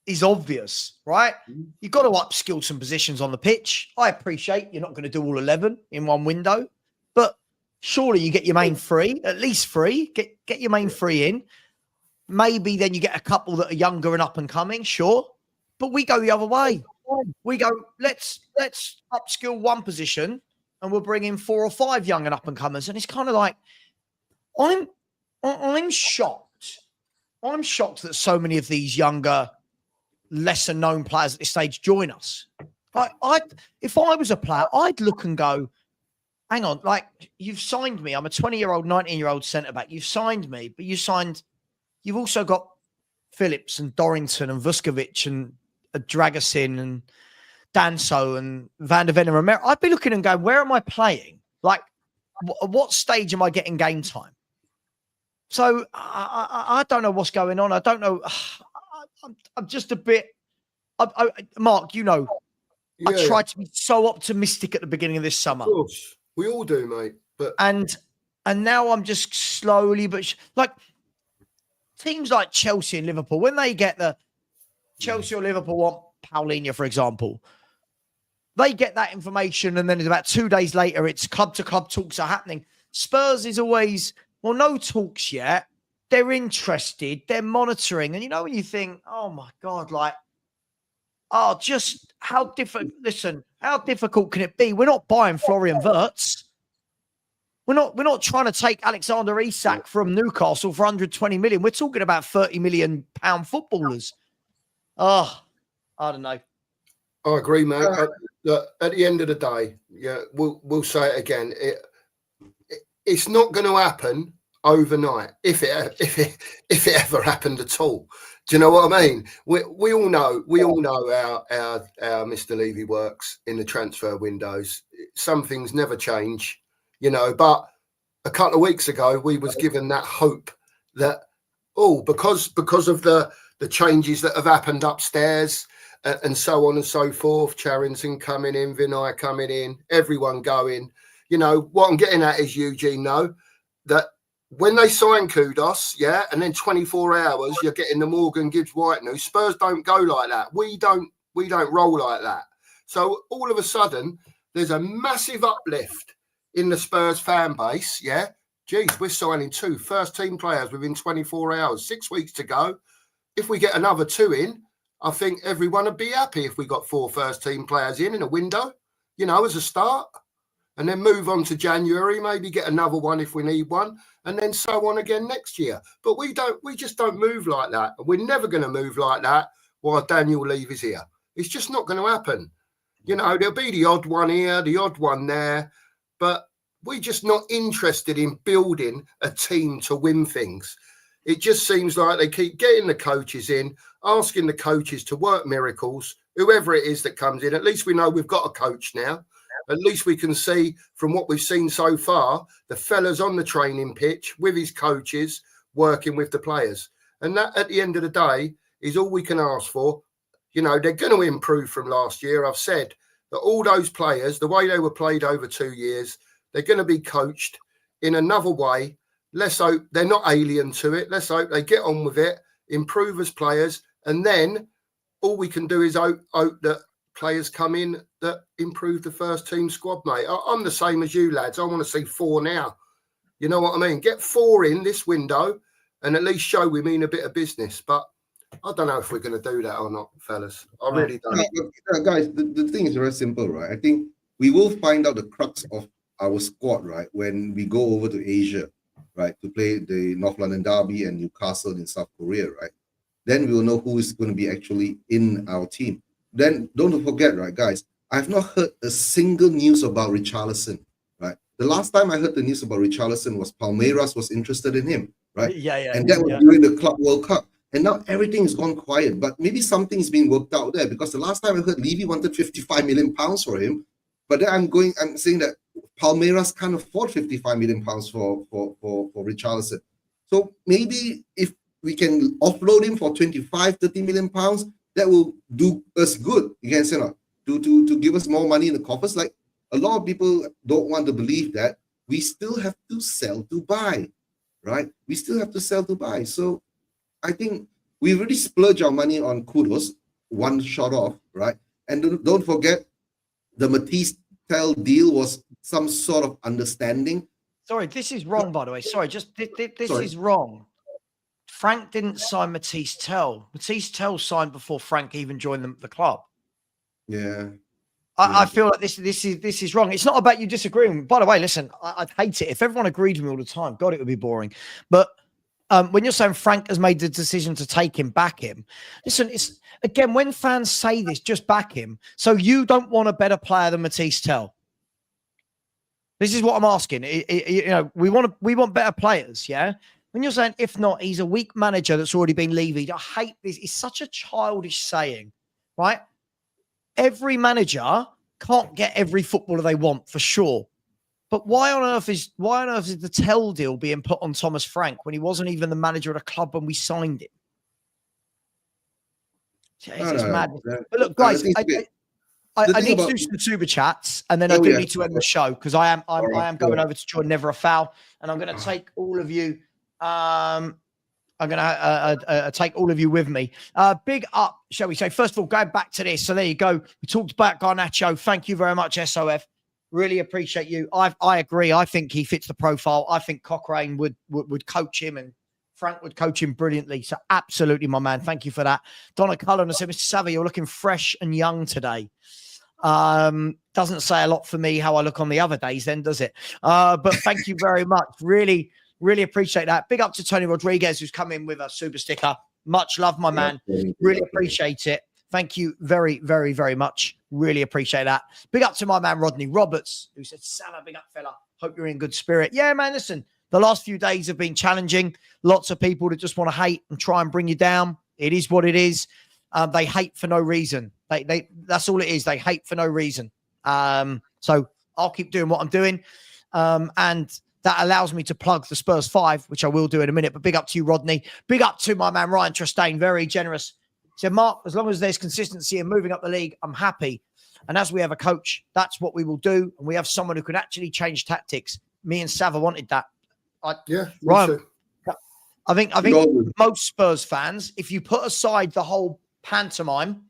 is obvious, right? You've got to upskill some positions on the pitch. I appreciate you're not going to do all 11 in one window, but surely you get your main three, at least three. Get your main three in. Maybe then you get a couple that are younger and up and coming, sure. But we go the other way. We go, let's upskill one position and we'll bring in 4 or 5 young and up and comers. And it's kind of like, I'm shocked. I'm shocked that so many of these younger, lesser known players at this stage join us. If I was a player, I'd look and go, hang on, like, you've signed me. I'm a 20-year-old, 19-year-old centre-back. You've signed me, but you've also got Phillips and Dorrington and Vuskovic and Dragosin and Danso and Van der Ven and Romero. I'd be looking and going, where am I playing? Like, what stage am I getting game time? So I don't know what's going on. I don't know. I'm just a bit. Mark, you know, I tried to be so optimistic at the beginning of this summer. Of course, we all do, mate. But and now I'm just slowly, but like teams like Chelsea and Liverpool, when they get the Chelsea or Liverpool want Paulinho, for example, they get that information, and then it's about 2 days later, it's club to club talks are happening. Spurs is always, well, no talks yet. They're interested. They're monitoring. And you know, when you think, oh my God, like, oh, just how different, listen, how difficult can it be? We're not buying Florian Wirtz. We're not trying to take Alexander Isak from Newcastle for 120 million. We're talking about 30 million pound footballers. Oh, I don't know. I agree, mate. At the end of the day, yeah, we'll say it again. It's not going to happen overnight, if it ever happened at all. Do you know what I mean? We all know how Mr. Levy works in the transfer windows. Some things never change, you know. But a couple of weeks ago, we was given that hope that because of the changes that have happened upstairs and so on and so forth, Charrington coming in, Vinay coming in, everyone going. You know, what I'm getting at is, Eugene, know that when they sign Kudos, yeah, and then 24 hours, you're getting the Morgan Gibbs White news. Spurs don't go like that. We don't roll like that. So all of a sudden, there's a massive uplift in the Spurs fan base, yeah. Geez, we're signing 2 first-team players within 24 hours, 6 weeks to go. If we get another 2 in, I think everyone would be happy if we got 4 first-team players in a window, you know, as a start. And then move on to January, maybe get another one if we need one, and then so on again next year. But we just don't move like that. We're never going to move like that while Daniel Levy's here. It's just not going to happen. You know, there'll be the odd one here, the odd one there, but we're just not interested in building a team to win things. It just seems like they keep getting the coaches in, asking the coaches to work miracles, whoever it is that comes in. At least we know we've got a coach now. At least we can see from what we've seen so far, the fellas on the training pitch with his coaches working with the players. And that, at the end of the day, is all we can ask for. You know, they're going to improve from last year. I've said that all those players, the way they were played over 2 years, they're going to be coached in another way. Let's hope they're not alien to it. Let's hope they get on with it, improve as players. And then all we can do is hope that players come in that improve the first team squad, mate. I'm the same as you, lads. I want to see 4 now. You know what I mean? Get 4 in this window and at least show we mean a bit of business. But I don't know if we're going to do that or not, fellas. I really don't. Guys, the thing is very simple, right? I think we will find out the crux of our squad, right, when we go over to Asia, right, to play the North London Derby and Newcastle in South Korea, right? Then we will know who is going to be actually in our team. then don't forget, right, guys, I've not heard a single news about Richarlison, right? The last time I heard the news about Richarlison was Palmeiras was interested in him, right? And that was during the Club World Cup. And now everything has gone quiet, but maybe something's being worked out there, because the last time I heard Levy wanted 55 million pounds for him, but then I'm saying that Palmeiras can't afford 55 million pounds for Richarlison. So maybe if we can offload him for 25, 30 million pounds, that will do us good. You can say that, to give us more money in the coffers. Like, a lot of people don't want to believe that we still have to sell to buy, right? We still have to sell to buy. So I think we really splurge our money on Kudos, one shot off, right? And don't forget, the Matisse Tell deal was some sort of understanding. Sorry, this is wrong, by the way. Sorry, this is wrong. Frank didn't sign Matisse Tell. Matisse Tell signed before Frank even joined the club. Yeah. I feel like this is wrong. It's not about you disagreeing. By the way, listen, I'd hate it if everyone agreed with me all the time. God, it would be boring. But when you're saying Frank has made the decision to take him, back him, listen, it's again, when fans say this, just back him. So you don't want a better player than Matisse Tell. This is what I'm asking. You know, we want better players, yeah? When you're saying, if not, he's a weak manager that's already been levied. I hate this. It's such a childish saying, right? Every manager can't get every footballer they want, for sure. But why on earth is the Tell deal being put on Thomas Frank when he wasn't even the manager of the club when we signed him? It's madness. But look, guys, I need to do some super chats, and then I do need to end the show, because I am going over to join Never a Foul, and I'm going to take all of you. I'm going to take all of you with me. Big up, shall we say? First of all, going back to this. So there you go. We talked about Garnacho. Thank you very much, SOF. Really appreciate you. I agree. I think he fits the profile. I think Cochrane would coach him, and Frank would coach him brilliantly. So absolutely, my man. Thank you for that. Donna Cullen has said, Mr. Savvy, you're looking fresh and young today. Doesn't say a lot for me how I look on the other days then, does it? But thank you very much. Really appreciate that. Big up to Tony Rodriguez, who's come in with a super sticker. Much love, my man. Really appreciate it. Thank you very, very, very much. Really appreciate that. Big up to my man, Rodney Roberts, who said, Salah, big up, fella. Hope you're in good spirit. Yeah, man, listen, the last few days have been challenging. Lots of people that just want to hate and try and bring you down. It is what it is. They hate for no reason. That's all it is. They hate for no reason. So I'll keep doing what I'm doing. And that allows me to plug the Spurs 5, which I will do in a minute. But big up to you, Rodney. Big up to my man, Ryan Trestane. Very generous. He said, Mark, as long as there's consistency and moving up the league, I'm happy. And as we have a coach, that's what we will do. And we have someone who can actually change tactics. Me and Sava wanted that. Ryan, I think most Spurs fans, if you put aside the whole pantomime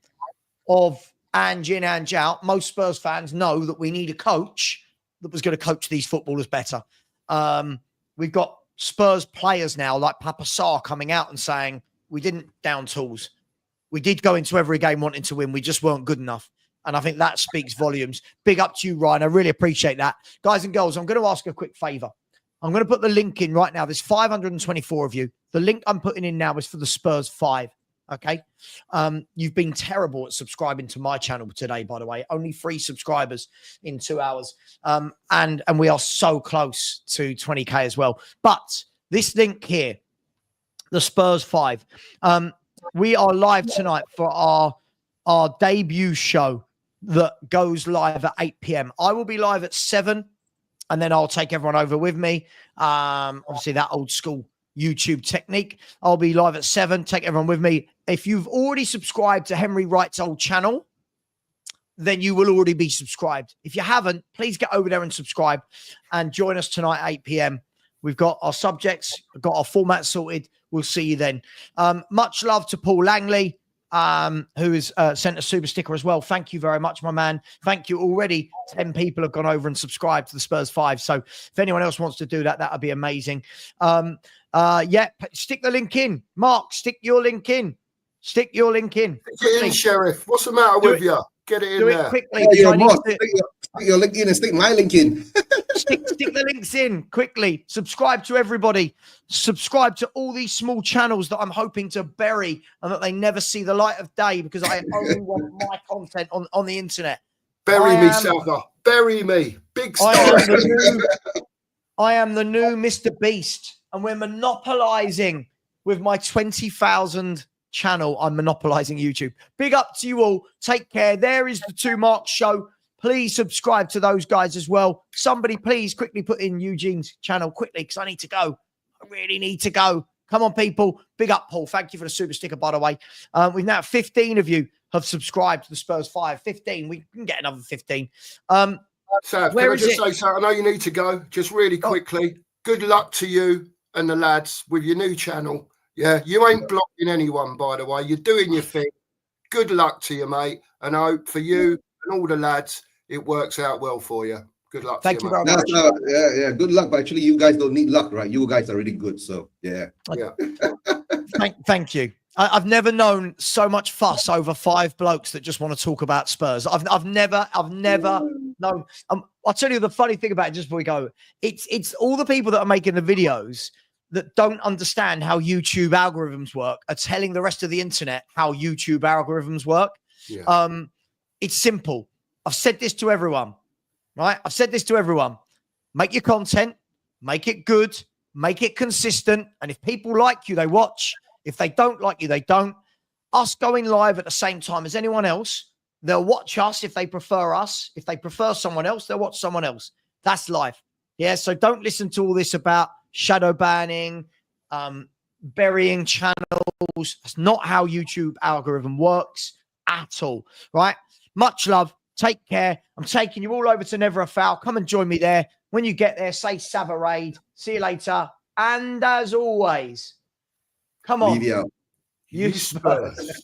of Ange in, Ange out, most Spurs fans know that we need a coach that was going to coach these footballers better. We've got Spurs players now like Papa Sarr coming out and saying, we didn't down tools. We did go into every game wanting to win. We just weren't good enough. And I think that speaks volumes. Big up to you, Ryan. I really appreciate that. Guys and girls, I'm going to ask a quick favor. I'm going to put the link in right now. There's 524 of you. The link I'm putting in now is for the Spurs 5. Okay. You've been terrible at subscribing to my channel today, by the way. Only 3 subscribers in 2 hours. And we are so close to 20K as well. But this link here, the Spurs 5, we are live tonight for our debut show that goes live at 8 p.m. I will be live at 7, and then I'll take everyone over with me. Obviously, that old school YouTube technique. I'll be live at 7, take everyone with me. If you've already subscribed to Henry Wright's old channel, then you will already be subscribed. If you haven't, please get over there and subscribe and join us tonight at 8 p.m. We've got our subjects, we've got our format sorted. We'll see you then. Much love to Paul Langley, who has sent a super sticker as well. Thank you very much, my man. Thank you. Already 10 people have gone over and subscribed to the Spurs 5. So if anyone else wants to do that, that would be amazing. Yeah, stick the link in. Mark, stick your link in. Stick your link in. Get in, Sheriff. What's the matter with you? Get it in do there. It quickly. Stick your link in and stick my link in. Stick the links in quickly. Subscribe to everybody. Subscribe to all these small channels that I'm hoping to bury and that they never see the light of day because I only want my content on the internet. Bury me, Sava. Bury me. Big star. I am the new Mr. Beast, and we're monopolizing with my 20,000 channel. I'm monopolizing YouTube. Big up to you all. Take care. There is the Two Marks Show. Please subscribe to those guys as well. Somebody please quickly put in Eugene's channel quickly because I need to go. I really need to go. Come on, people. Big up, Paul. Thank you for the super sticker, by the way. We've now 15 of you have subscribed to the Spurs 5. 15. We can get another 15. Sav, can I just say something? I know you need to go. Just really quickly. Good luck to you and the lads with your new channel. Yeah, you ain't blocking anyone, by the way. You're doing your thing. Good luck to you, mate. And I hope for you and all the lads, it works out well for you. Good luck. Thank you very much. much. Yeah. Good luck. But actually, you guys don't need luck, right? You guys are really good. So yeah. Thank you. I've never known so much fuss over 5 blokes that just want to talk about Spurs. I've never known. I'll tell you the funny thing about it just before we go. It's all the people that are making the videos that don't understand how YouTube algorithms work are telling the rest of the internet how YouTube algorithms work. Yeah. It's simple. I've said this to everyone, right? I've said this to everyone. Make your content, make it good, make it consistent. And if people like you, they watch. If they don't like you, they don't. Us going live at the same time as anyone else, they'll watch us if they prefer us. If they prefer someone else, they'll watch someone else. That's life. Yeah, so don't listen to all this about shadow banning, burying channels. That's not how YouTube algorithm works at all, right? Much love. Take care. I'm taking you all over to Never a Foul. Come and join me there. When you get there, say Savarade. See you later. And as always, come on. You Spurs.